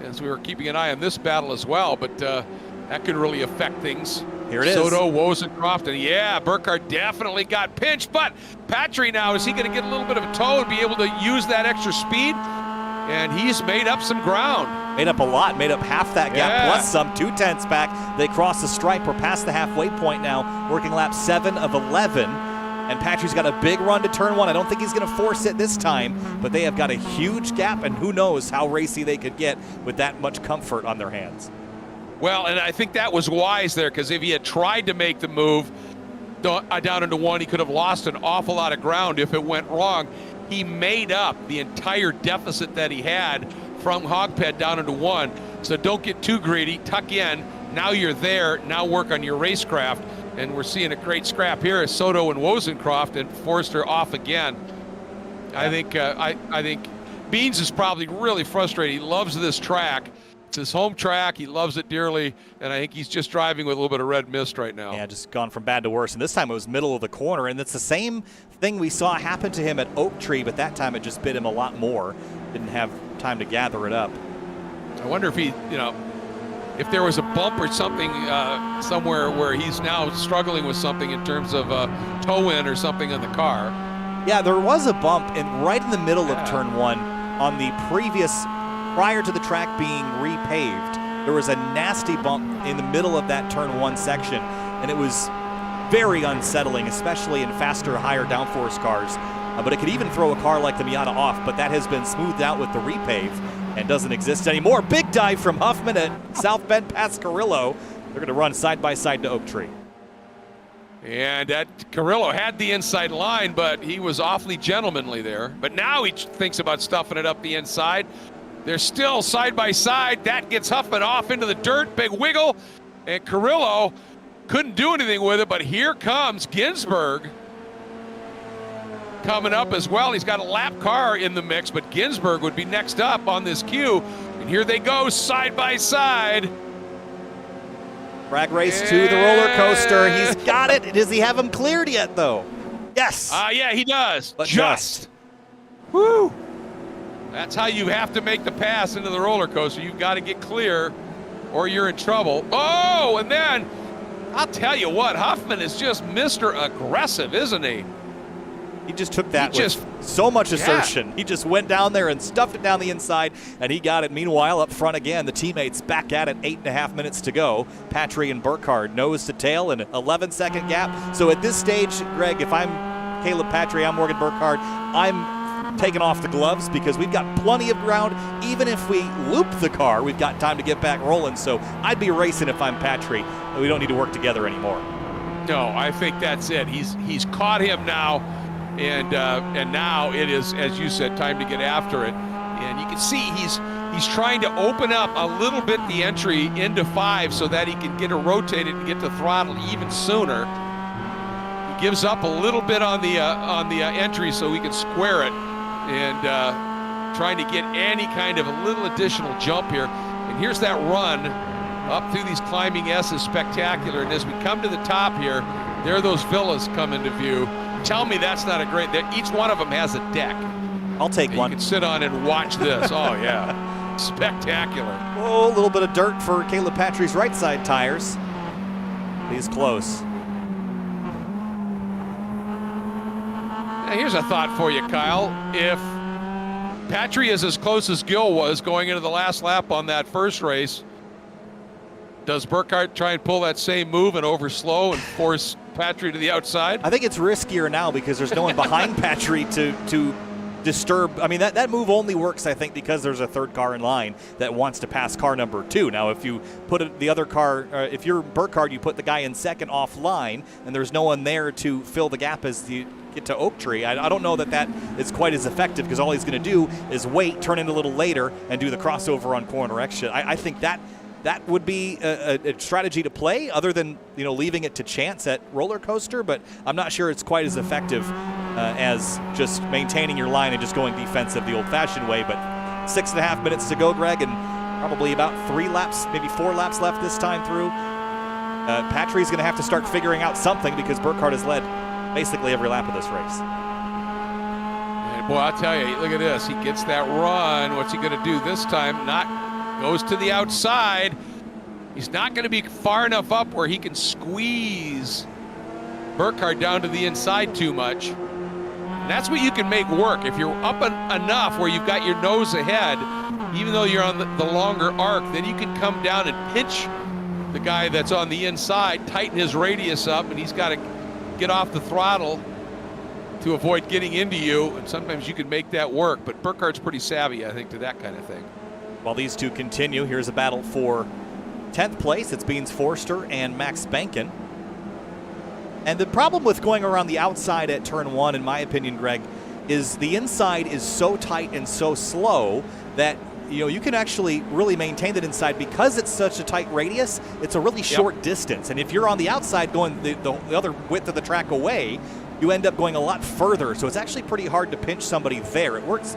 as we were keeping an eye on this battle as well, but that could really affect things. Here it is. Soto, Wozencroft, and yeah, Burkhardt definitely got pinched, but Patry now, is he going to get a little bit of a toe and be able to use that extra speed? And he's made up some ground. Made up a lot, made up half that gap plus some, 2/10 back. They cross the stripe, we're past the halfway point now, working lap 7 of 11. And Patry's got a big run to turn 1. I don't think he's going to force it this time, but they have got a huge gap, and who knows how racy they could get with that much comfort on their hands. Well, and I think that was wise there, because if he had tried to make the move down into 1, he could have lost an awful lot of ground if it went wrong. He made up the entire deficit that he had from Hogpen down into 1. So don't get too greedy, tuck in. Now you're there, now work on your racecraft. And we're seeing a great scrap here as Soto and Wozencroft, and Forster off again. I think Beans is probably really frustrated. He loves this track. It's his home track. He loves it dearly, and I think he's just driving with a little bit of red mist right now. Yeah, just gone from bad to worse. And this time it was middle of the corner, and it's the same thing we saw happen to him at Oak Tree, but that time it just bit him a lot more. Didn't have time to gather it up. I wonder if he, you know, if there was a bump or something somewhere where he's now struggling with something in terms of toe-in or something on the car. Yeah, there was a bump right in the middle of turn 1 on the prior to the track being repaved. There was a nasty bump in the middle of that turn 1 section, and it was very unsettling, especially in faster, higher downforce cars. But it could even throw a car like the Miata off, but that has been smoothed out with the repave and doesn't exist anymore. Big dive from Huffman at South Bend past Carrillo. They're going to run side by side to Oak Tree. And Carrillo had the inside line, but he was awfully gentlemanly there. But now he thinks about stuffing it up the inside. They're still side by side. That gets Huffman off into the dirt. Big wiggle. And Carrillo couldn't do anything with it, but here comes Ginsburg coming up as well. He's got a lap car in the mix, but Ginsburg would be next up on this queue. And here they go side by side. Drag race to the roller coaster. He's got it. Does he have him cleared yet, though? Yes. Yeah, he does. But just. Woo. That's how you have to make the pass into the roller coaster. You've got to get clear or you're in trouble. Oh, and then I'll tell you what, Huffman is just Mr. Aggressive, isn't he? He just took that with so much assertion. Yeah. He just went down there and stuffed it down the inside, and he got it. Meanwhile, up front again, the teammates back at it, 8.5 minutes to go. Patry and Burkhardt nose to tail, an 11-second gap. So at this stage, Greg, if I'm Caleb Patry, I'm Morgan Burkhardt, I'm taking off the gloves because we've got plenty of ground. Even if we loop the car, we've got time to get back rolling. So I'd be racing if I'm Patry. We don't need to work together anymore. No, I think that's it. He's caught him now. And now it is, as you said, time to get after it. And you can see he's trying to open up a little bit the entry into 5 so that he can get it rotated and get the throttle even sooner. He gives up a little bit on the entry so he can square it, and trying to get any kind of a little additional jump here. And here's that run up through these climbing S's, spectacular. And as we come to the top here, there those villas come into view. Tell me that's not a great, each one of them has a deck. I'll take one. You can sit on and watch this. Oh, yeah. Spectacular. Oh, a little bit of dirt for Caleb Patry's right side tires. He's close. Now, here's a thought for you, Kyle. If Patry is as close as Gill was going into the last lap on that first race, does Burkhardt try and pull that same move and overslow and force Patry to the outside? I think it's riskier now because there's no one behind Patry to disturb. I mean, that move only works, I think, because there's a third car in line that wants to pass car number 2. Now, if you put the other car, if you're Burkhardt, you put the guy in second offline, and there's no one there to fill the gap as you get to Oak Tree. I don't know that is quite as effective because all he's going to do is wait, turn in a little later, and do the crossover on corner exit. I think that that would be a strategy to play other than, leaving it to chance at roller coaster, but I'm not sure it's quite as effective as just maintaining your line and just going defensive the old-fashioned way. But 6.5 minutes to go, Greg, and probably about 3 laps, maybe 4 laps left this time through. Patri's going to have to start figuring out something because Burkhardt has led basically every lap of this race. And boy, I'll tell you, look at this. He gets that run. What's he going to do this time? Goes to the outside. He's not going to be far enough up where he can squeeze Burkhardt down to the inside too much. And that's what you can make work. If you're up enough where you've got your nose ahead, even though you're on the longer arc, then you can come down and pinch the guy that's on the inside, tighten his radius up, and he's got to get off the throttle to avoid getting into you. And sometimes you can make that work. But Burkhardt's pretty savvy, I think, to that kind of thing. While these two continue, here's a battle for 10th place. It's Beans Forster and Max Bankin. And the problem with going around the outside at turn 1, in my opinion, Greg, is the inside is so tight and so slow that you can actually really maintain that inside because it's such a tight radius. It's a really short distance. And if you're on the outside going the other width of the track away, you end up going a lot further. So it's actually pretty hard to pinch somebody there. It works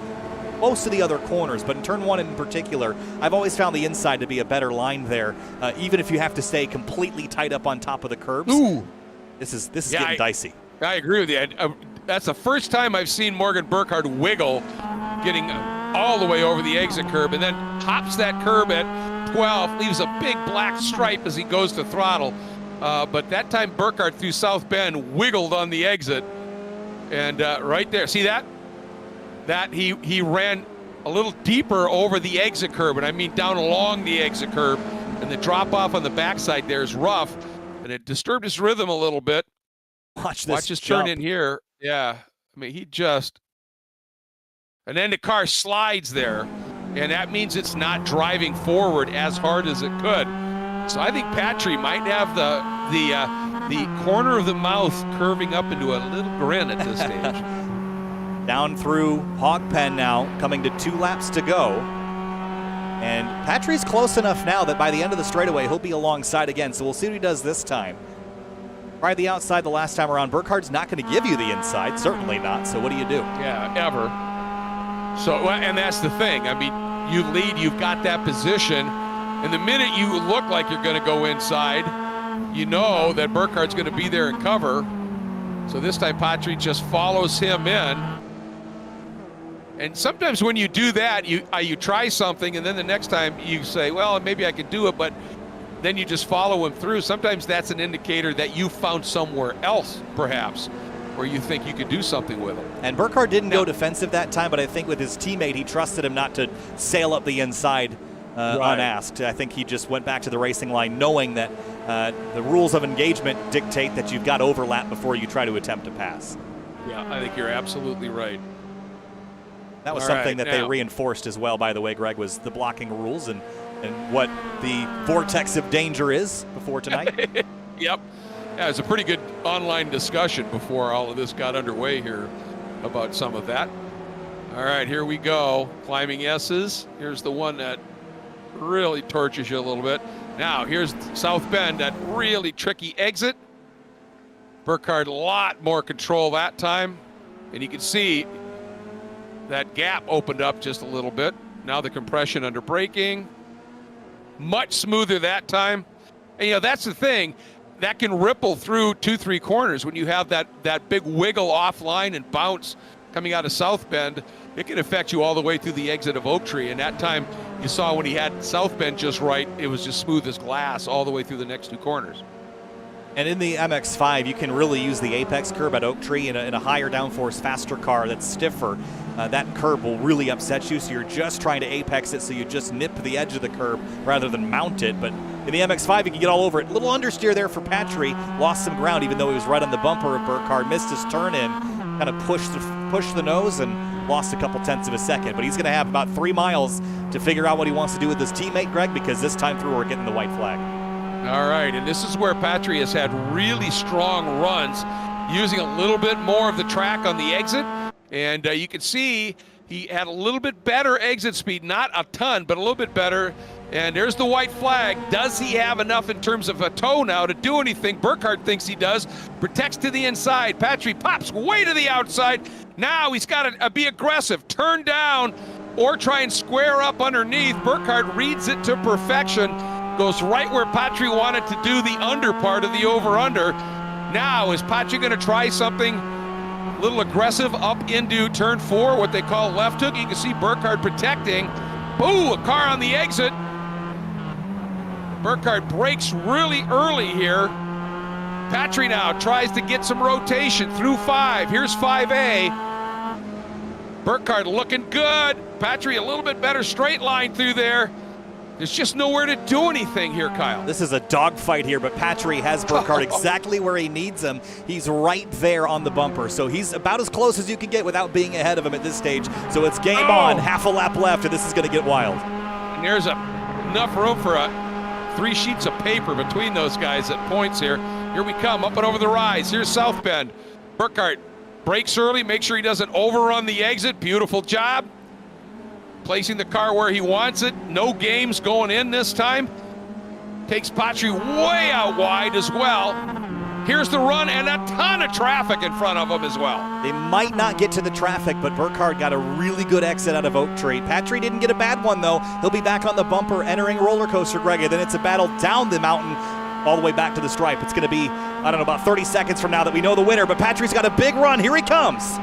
most of the other corners, but in turn 1 in particular, I've always found the inside to be a better line there, even if you have to stay completely tight up on top of the curbs. Ooh. This is getting dicey. I agree with you. That's the first time I've seen Morgan Burkhardt wiggle, getting all the way over the exit curb, and then hops that curb at 12, leaves a big black stripe as he goes to throttle. But that time Burkhardt through South Bend wiggled on the exit, and right there, see that? That he ran a little deeper over the exit curb, and I mean down along the exit curb, and the drop off on the backside there is rough, and it disturbed his rhythm a little bit. Watch this turn in here. Yeah, I mean, and then the car slides there, and that means it's not driving forward as hard as it could. So I think Patry might have the corner of the mouth curving up into a little grin at this stage. Down through Hog Pen now, coming to 2 laps to go. And Patry's close enough now that by the end of the straightaway, he'll be alongside again. So we'll see what he does this time. Tried the outside the last time around. Burkhardt's not going to give you the inside, certainly not. So what do you do? Yeah, ever. So, and that's the thing. I mean, you lead, you've got that position, and the minute you look like you're going to go inside, you know that Burkhardt's going to be there and cover. So this time Patry just follows him in. And sometimes when you do that, you try something, and then the next time you say, well, maybe I could do it, but then you just follow him through. Sometimes that's an indicator that you found somewhere else, perhaps, where you think you could do something with him. And Burkhardt didn't go defensive that time, but I think with his teammate, he trusted him not to sail up the inside unasked. I think he just went back to the racing line knowing that the rules of engagement dictate that you've got overlap before you try to attempt to pass. Yeah, I think you're absolutely right. That was something that they reinforced as well, by the way, Greg, was the blocking rules and what the vortex of danger is before tonight. Yep. Yeah, it was a pretty good online discussion before all of this got underway here about some of that. All right, here we go. Climbing S's. Here's the one that really tortures you a little bit. Now, here's South Bend, that really tricky exit. Burkhardt a lot more control that time. And you can see that gap opened up just a little bit. Now the compression under braking. Much smoother that time. And, that's the thing. That can ripple through 2-3 corners when you have that big wiggle offline and bounce coming out of South Bend. It can affect you all the way through the exit of Oak Tree. And that time you saw when he had South Bend just right, it was just smooth as glass all the way through the next 2 corners. And in the MX-5, you can really use the apex curb at Oak Tree in a higher downforce, faster car that's stiffer. That curb will really upset you, so you're just trying to apex it, so you just nip the edge of the curb rather than mount it. But in the MX-5, you can get all over it. Little understeer there for Patry. Lost some ground, even though he was right on the bumper of Burkhardt. Missed his turn in, kind of pushed the nose and lost a couple tenths of a second. But he's going to have about 3 miles to figure out what he wants to do with his teammate, Greg, because this time through we're getting the white flag. All right, and this is where Patry has had really strong runs, using a little bit more of the track on the exit. And you can see he had a little bit better exit speed, not a ton, but a little bit better And there's the white flag. Does he have enough in terms of a toe now to do anything? Burkhardt thinks he does. Protects to the inside. Patry pops way to the outside. Now he's got to be aggressive. Turn down or try and square up underneath. Burkhardt reads it to perfection. Goes right where Patry wanted to do the under part of the over-under. Now, is Patry going to try something a little aggressive up into turn 4, what they call left hook? You can see Burkhardt protecting. Ooh, a car on the exit. Burkhardt brakes really early here. Patry now tries to get some rotation through 5. Here's 5A. Burkhardt looking good. Patry a little bit better straight line through there. There's just nowhere to do anything here, Kyle. This is a dogfight here, but Patry has Burkhardt exactly where he needs him. He's right there on the bumper, so he's about as close as you can get without being ahead of him at this stage. So it's game on, half a lap left, and this is going to get wild. And there's enough room for 3 sheets of paper between those guys at points here. Here we come, up and over the rise. Here's South Bend. Burkhardt brakes early, make sure he doesn't overrun the exit. Beautiful job. Placing the car where he wants it. No games going in this time. Takes Patry way out wide as well. Here's the run and a ton of traffic in front of him as well. They might not get to the traffic, but Burkhardt got a really good exit out of Oak Tree. Patry didn't get a bad one, though. He'll be back on the bumper entering roller coaster, Greg, and then it's a battle down the mountain all the way back to the stripe. It's going to be, I don't know, about 30 seconds from now that we know the winner, but Patry's got a big run. Here he comes.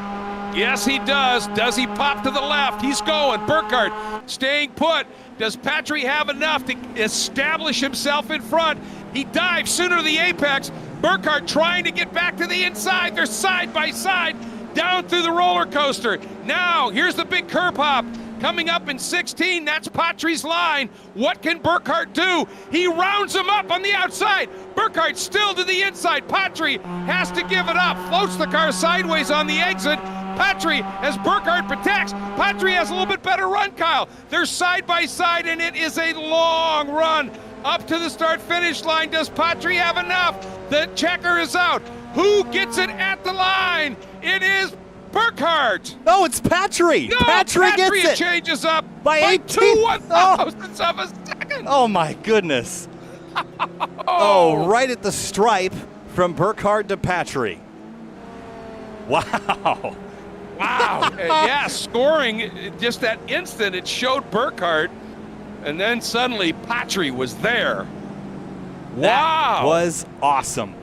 Yes, he does. Does he pop to the left? He's going. Burkhardt staying put. Does Patry have enough to establish himself in front? He dives sooner to the apex. Burkhardt trying to get back to the inside. They're side by side down through the roller coaster. Now, here's the big curb hop. Coming up in 16, that's Patry's line. What can Burkhardt do? He rounds him up on the outside. Burkhardt still to the inside. Patry has to give it up. Floats the car sideways on the exit. Patry, as Burkhardt protects, Patry has a little bit better run, Kyle. They're side by side, and it is a long run up to the start-finish line. Does Patry have enough? The checker is out. Who gets it at the line? It is Burkhardt. No, it's Patry. No, Patry gets it. Changes up by 2 one-thousandths of a second. Oh, my goodness. Oh, right at the stripe from Burkhardt to Patry. Wow. Wow. Yeah, scoring just that instant, it showed Burkhardt, and then suddenly Patry was there. Wow. That was awesome.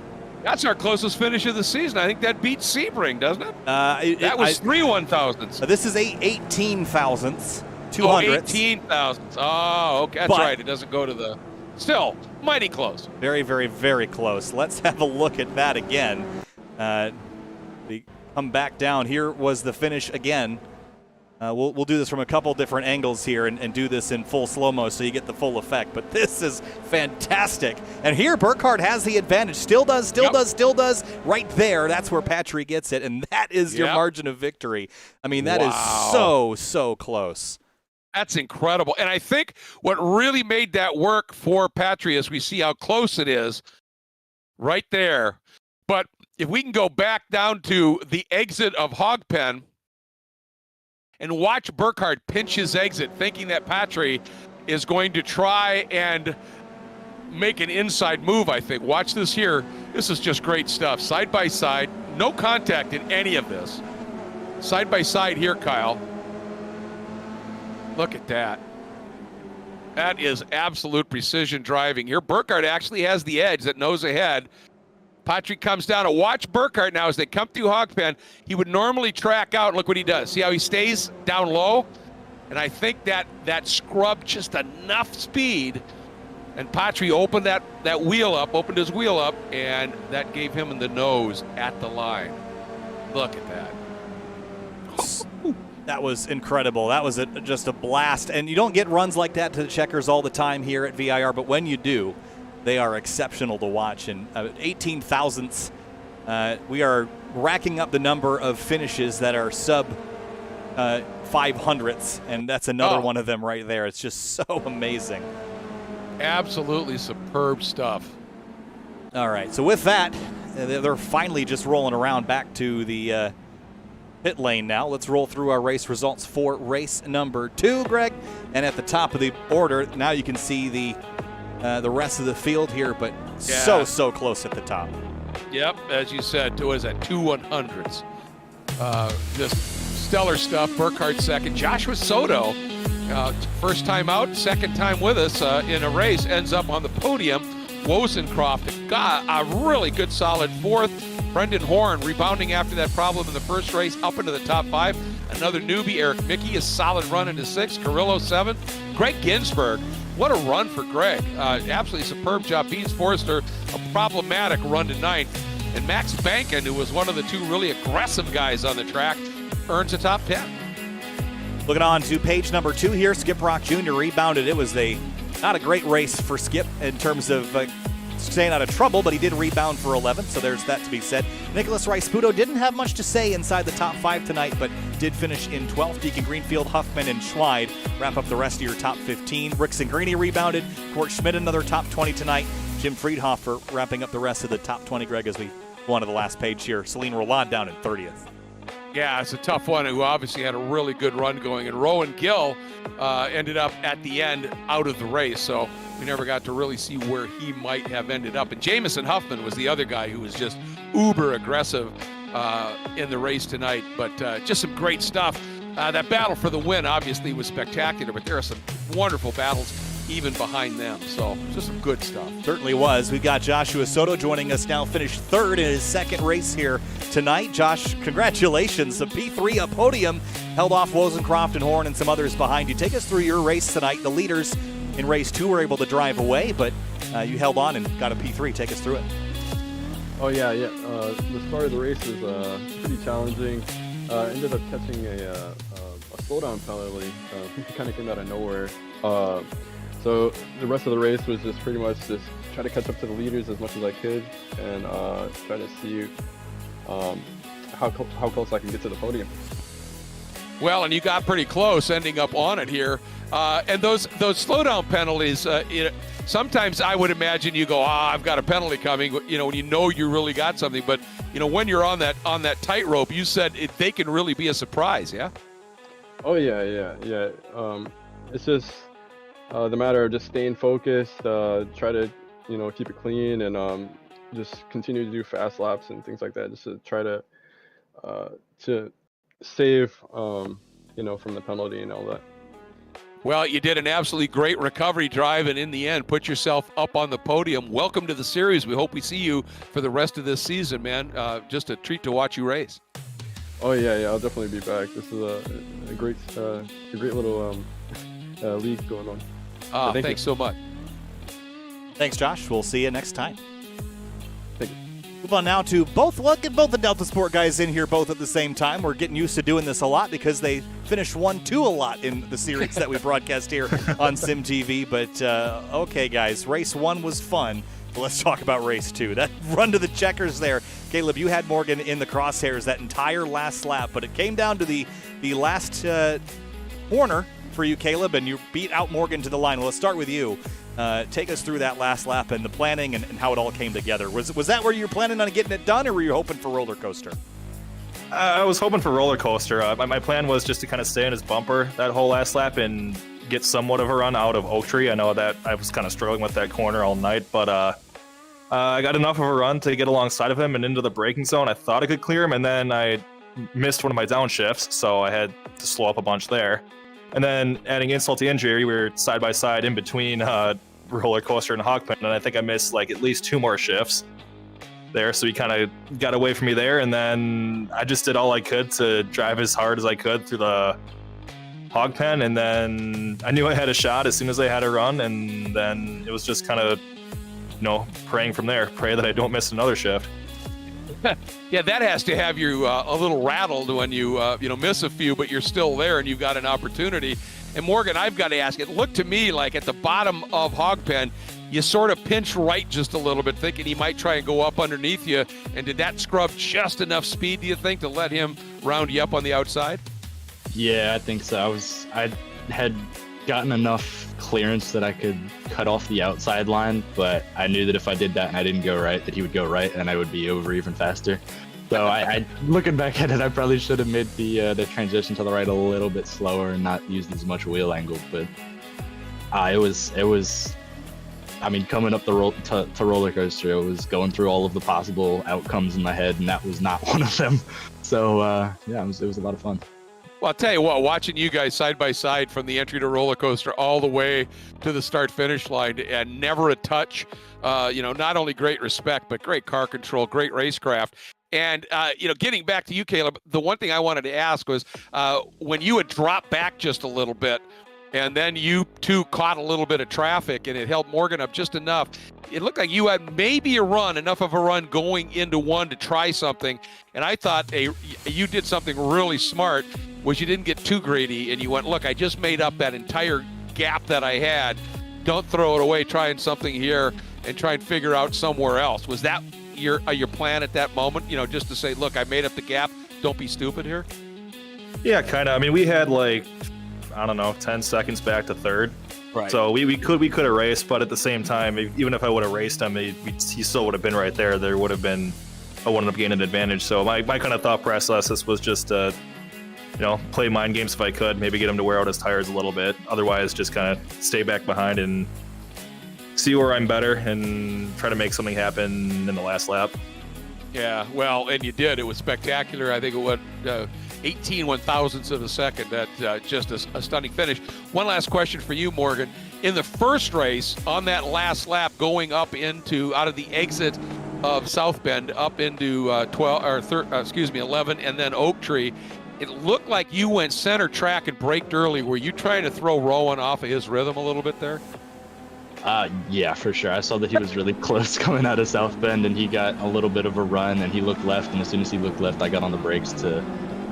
That's our closest finish of the season. I think that beats Sebring, doesn't it? That was 3 1,000ths. This is 18 thousandths, 200ths. Oh, 18 thousandths. Oh, okay. That's right. It doesn't go to the... Still, mighty close. Very, very, very close. Let's have a look at that again. We come back down. Here was the finish again. We'll do this from a couple different angles here and do this in full slow-mo so you get the full effect. But this is fantastic. And here Burkhardt has the advantage. Still does. Right there, that's where Patry gets it. And that is your margin of victory. I mean, that is so close. That's incredible. And I think what really made that work for Patry is we see how close it is right there. But if we can go back down to the exit of Hogpen and watch Burkhardt pinch his exit, thinking that Patry is going to try and make an inside move, I think. Watch this here. This is just great stuff. Side by side, no contact in any of this. Side by side here, Kyle. Look at that. That is absolute precision driving here. Burkhardt actually has the edge that knows ahead. Patry comes down and watch Burkhardt now as they come through Hogpen. He would normally track out, and look what he does. See how he stays down low? And I think that scrubbed just enough speed, and Patry opened that wheel up, opened his wheel up, and that gave him in the nose at the line. Look at that. That was incredible. That was just a blast. And you don't get runs like that to the checkers all the time here at VIR, but when you do, they are exceptional to watch. And 18 thousandths, we are racking up the number of finishes that are sub 500ths, and that's another one of them right there. It's just so amazing. Absolutely superb stuff. All right, so with that, they're finally just rolling around back to the pit lane now. Let's roll through our race results for race number 2, Greg. And at the top of the order, now you can see the rest of the field here, but so close at the top. Yep, as you said, was at 2 100s. Just stellar stuff. Burkhardt second. Joshua Soto, first time out, second time with us in a race, ends up on the podium. Wozencroft got a really good solid fourth. Brendan Horn rebounding after that problem in the first race up into the top 5. Another newbie, Eric Mickey, a solid run into 6th. Carrillo 7th. Greg Ginsberg, what a run for Greg. Absolutely superb job. Beans Forrester, a problematic run to 9th. And Max Bankin, who was one of the 2 really aggressive guys on the track, earns a top 10. Looking on to page number 2 here, Skip Rock Jr. rebounded. It was not a great race for Skip in terms of staying out of trouble, but he did rebound for 11th, so there's that to be said. Nicholas Rice-Puto didn't have much to say inside the top 5 tonight, but did finish in 12th. Deacon Greenfield, Huffman, and Schweid wrap up the rest of your top 15. Rickson Greeny rebounded. Court Schmidt another top 20 tonight. Jim Friedhofer wrapping up the rest of the top 20, Greg, as we go on to the last page here. Celine Roland down in 30th. Yeah, it's a tough one, who obviously had a really good run going. And Rowan Gill ended up at the end out of the race, so we never got to really see where he might have ended up. And Jamison Huffman was the other guy who was just uber aggressive in the race tonight. But just some great stuff. That battle for the win obviously was spectacular, but there are some wonderful battles even behind them. So just some good stuff. Certainly was. We've got Joshua Soto joining us now, finished 3rd in his 2nd race here tonight. Josh, congratulations. A P3, a podium, held off Wozencroft and Horn and some others behind you. Take us through your race tonight. The leaders in race 2 were able to drive away, but you held on and got a P3. Take us through it. Oh, yeah. The start of the race was pretty challenging. Ended up catching a slowdown penalty. It kind of came out of nowhere. So the rest of the race was just pretty much just try to catch up to the leaders as much as I could and try to see how close I can get to the podium. Well, and you got pretty close, ending up on it here. And those slowdown penalties, sometimes I would imagine you go, I've got a penalty coming, when you know you really got something. But, when you're on that tightrope, you said they can really be a surprise, yeah? Oh, yeah. It's just the matter of just staying focused, try to, keep it clean and just continue to do fast laps and things like that, just to try to save, from the penalty and all that. Well, you did an absolutely great recovery drive, and in the end, put yourself up on the podium. Welcome to the series. We hope we see you for the rest of this season, man. Just a treat to watch you race. Oh, yeah, I'll definitely be back. This is a great little league going on. Thanks so much. Thanks, Josh. We'll see you next time. Thank you. Move on now to both the Delta Sport guys in here both at the same time. We're getting used to doing this a lot because they finish 1-2 a lot in the series that we broadcast here on Sim TV. But okay, guys, race 1 was fun. But let's talk about race 2. That run to the checkers there. Caleb, you had Morgan in the crosshairs that entire last lap, but it came down to the last corner for you, Caleb, and you beat out Morgan to the line. Well, let's start with you. Take us through that last lap and the planning and how it all came together. Was that where you were planning on getting it done, or were you hoping for roller coaster? I was hoping for roller coaster. My plan was just to kind of stay in his bumper that whole last lap and get somewhat of a run out of Oak Tree. I know that I was kind of struggling with that corner all night, but I got enough of a run to get alongside of him and into the braking zone. I thought I could clear him, and then I missed one of my downshifts, so I had to slow up a bunch there. And then adding insult to injury, we were side by side in between roller coaster and Hogpen, and I think I missed like at least 2 more shifts there, so he kind of got away from me there, and then I just did all I could to drive as hard as I could through the hog pen, and then I knew I had a shot as soon as I had a run, and then it was just kind of, praying from there, pray that I don't miss another shift. Yeah, that has to have you a little rattled when you miss a few, but you're still there and you've got an opportunity. And Morgan, I've got to ask, it looked to me like at the bottom of Hogpen, you sort of pinch right just a little bit, thinking he might try and go up underneath you. And did that scrub just enough speed, do you think, to let him round you up on the outside? Yeah, I think so. I had gotten enough clearance that I could cut off the outside line, but I knew that if I did that and I didn't go right, that he would go right and I would be over even faster. So I looking back at it, I probably should have made the transition to the right a little bit slower and not used as much wheel angle. But it was. I mean, coming up to roller coaster, it was going through all of the possible outcomes in my head, and that was not one of them. So yeah, it was a lot of fun. Well, I'll tell you what, watching you guys side by side from the entry to roller coaster all the way to the start finish line, and never a touch, not only great respect, but great car control, great racecraft. And, getting back to you, Caleb, the one thing I wanted to ask was when you had dropped back just a little bit, and then you two caught a little bit of traffic, and it held Morgan up just enough. It looked like you had maybe enough of a run going into one to try something. And I thought you did something really smart, was you didn't get too greedy, and you went, look, I just made up that entire gap that I had. Don't throw it away trying something here and try and figure out somewhere else. Was that your plan at that moment, just to say, look, I made up the gap, don't be stupid here? Yeah, kind of. I mean, we had 10 seconds back to third. Right. So we could have raced, but at the same time, even if I would have raced him, he still would have been right there. There would have been, I wouldn't have gained an advantage. So my kind of thought process was just play mind games if I could, maybe get him to wear out his tires a little bit. Otherwise, just kind of stay back behind and see where I'm better and try to make something happen in the last lap. Yeah, well, and you did. It was spectacular. I think it went 18 one-thousandths of a second. That just a stunning finish. One last question for you, Morgan. In the first race, on that last lap, going up out of the exit of South Bend, up into 11, and then Oak Tree, it looked like you went center track and braked early. Were you trying to throw Rowan off of his rhythm a little bit there? Yeah, for sure. I saw that he was really close coming out of South Bend, and he got a little bit of a run, and he looked left, and as soon as he looked left, I got on the brakes to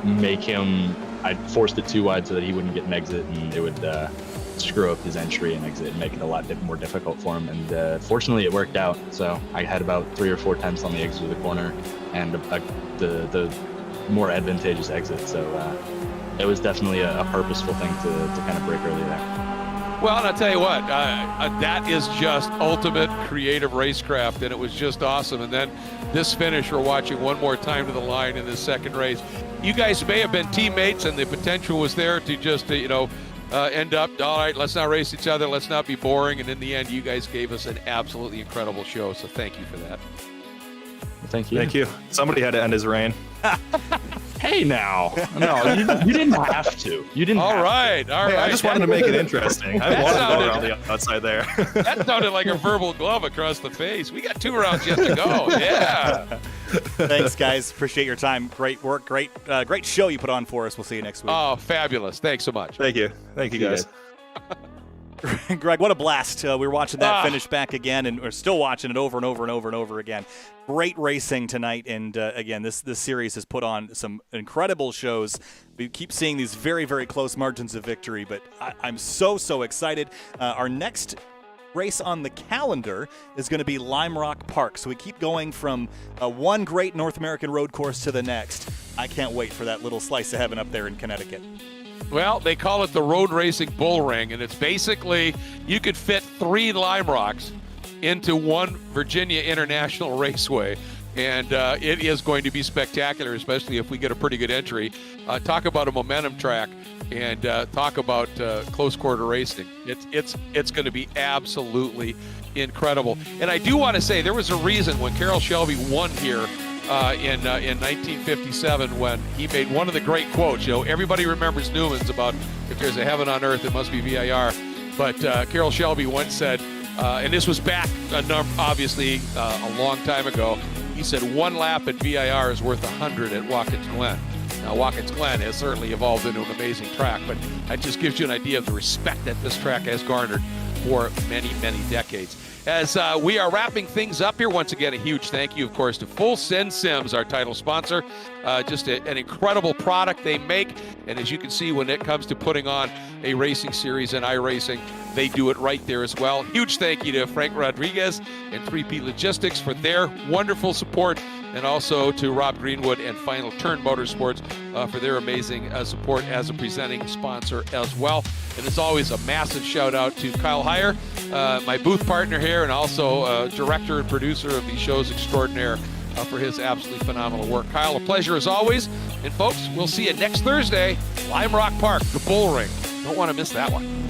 make him, I forced it too wide so that he wouldn't get an exit, and it would screw up his entry and exit and make it a lot more difficult for him. And fortunately, it worked out. So I had about 3 or 4 tenths on the exit of the corner and the more advantageous exit. So it was definitely a purposeful thing to kind of break early there. Well, and I'll tell you what, that is just ultimate creative racecraft, and it was just awesome. And then this finish, we're watching one more time to the line in this second race. You guys may have been teammates, and the potential was there to just, end up, all right, let's not race each other, let's not be boring. And in the end, you guys gave us an absolutely incredible show, so thank you for that. Thank you. Thank you. Somebody had to end his reign. Hey, now. No, you didn't have to. You didn't All have right. to. I just wanted to make it interesting. I wanted to go around the outside there. That sounded like a verbal glove across the face. We got 2 rounds yet to go. Yeah. Thanks, guys. Appreciate your time. Great work. Great show you put on for us. We'll see you next week. Oh, fabulous. Thanks so much. Thank you. Thank you, guys. Greg, what a blast. We were watching that finish back again, and we're still watching it over and over and over and over again. Great racing tonight, and again, this series has put on some incredible shows. We keep seeing these very, very close margins of victory, but I'm so excited. Our next race on the calendar is going to be Lime Rock Park, so we keep going from one great North American road course to the next. I can't wait for that little slice of heaven up there in Connecticut. Well, they call it the Road Racing Bull Ring, and it's basically you could fit 3 Lime Rocks into one Virginia International Raceway, and it is going to be spectacular, especially if we get a pretty good entry. Talk about a momentum track, and talk about close quarter racing. It's going to be absolutely incredible. And I do want to say there was a reason when Carroll Shelby won here in 1957 when he made one of the great quotes. Everybody remembers Newman's about if there's a heaven on earth, it must be VIR. But Carroll Shelby once said, and this was back obviously a long time ago, he said 1 lap at VIR is worth 100 at Watkins Glen. Now, Watkins Glen has certainly evolved into an amazing track, but that just gives you an idea of the respect that this track has garnered for many, many decades. As we are wrapping things up here, once again, a huge thank you, of course, to Full Send Sims, our title sponsor. Just an incredible product they make. And as you can see, when it comes to putting on a racing series in iRacing, they do it right there as well. Huge thank you to Frank Rodriguez and 3P Logistics for their wonderful support, and also to Rob Greenwood and Final Turn Motorsports for their amazing support as a presenting sponsor as well. And as always, a massive shout out to Kyle Heyer, my booth partner here, and also director and producer of these shows extraordinaire, for his absolutely phenomenal work. Kyle, a pleasure as always. And folks, we'll see you next Thursday, Lime Rock Park, the Bull Ring. Don't want to miss that one.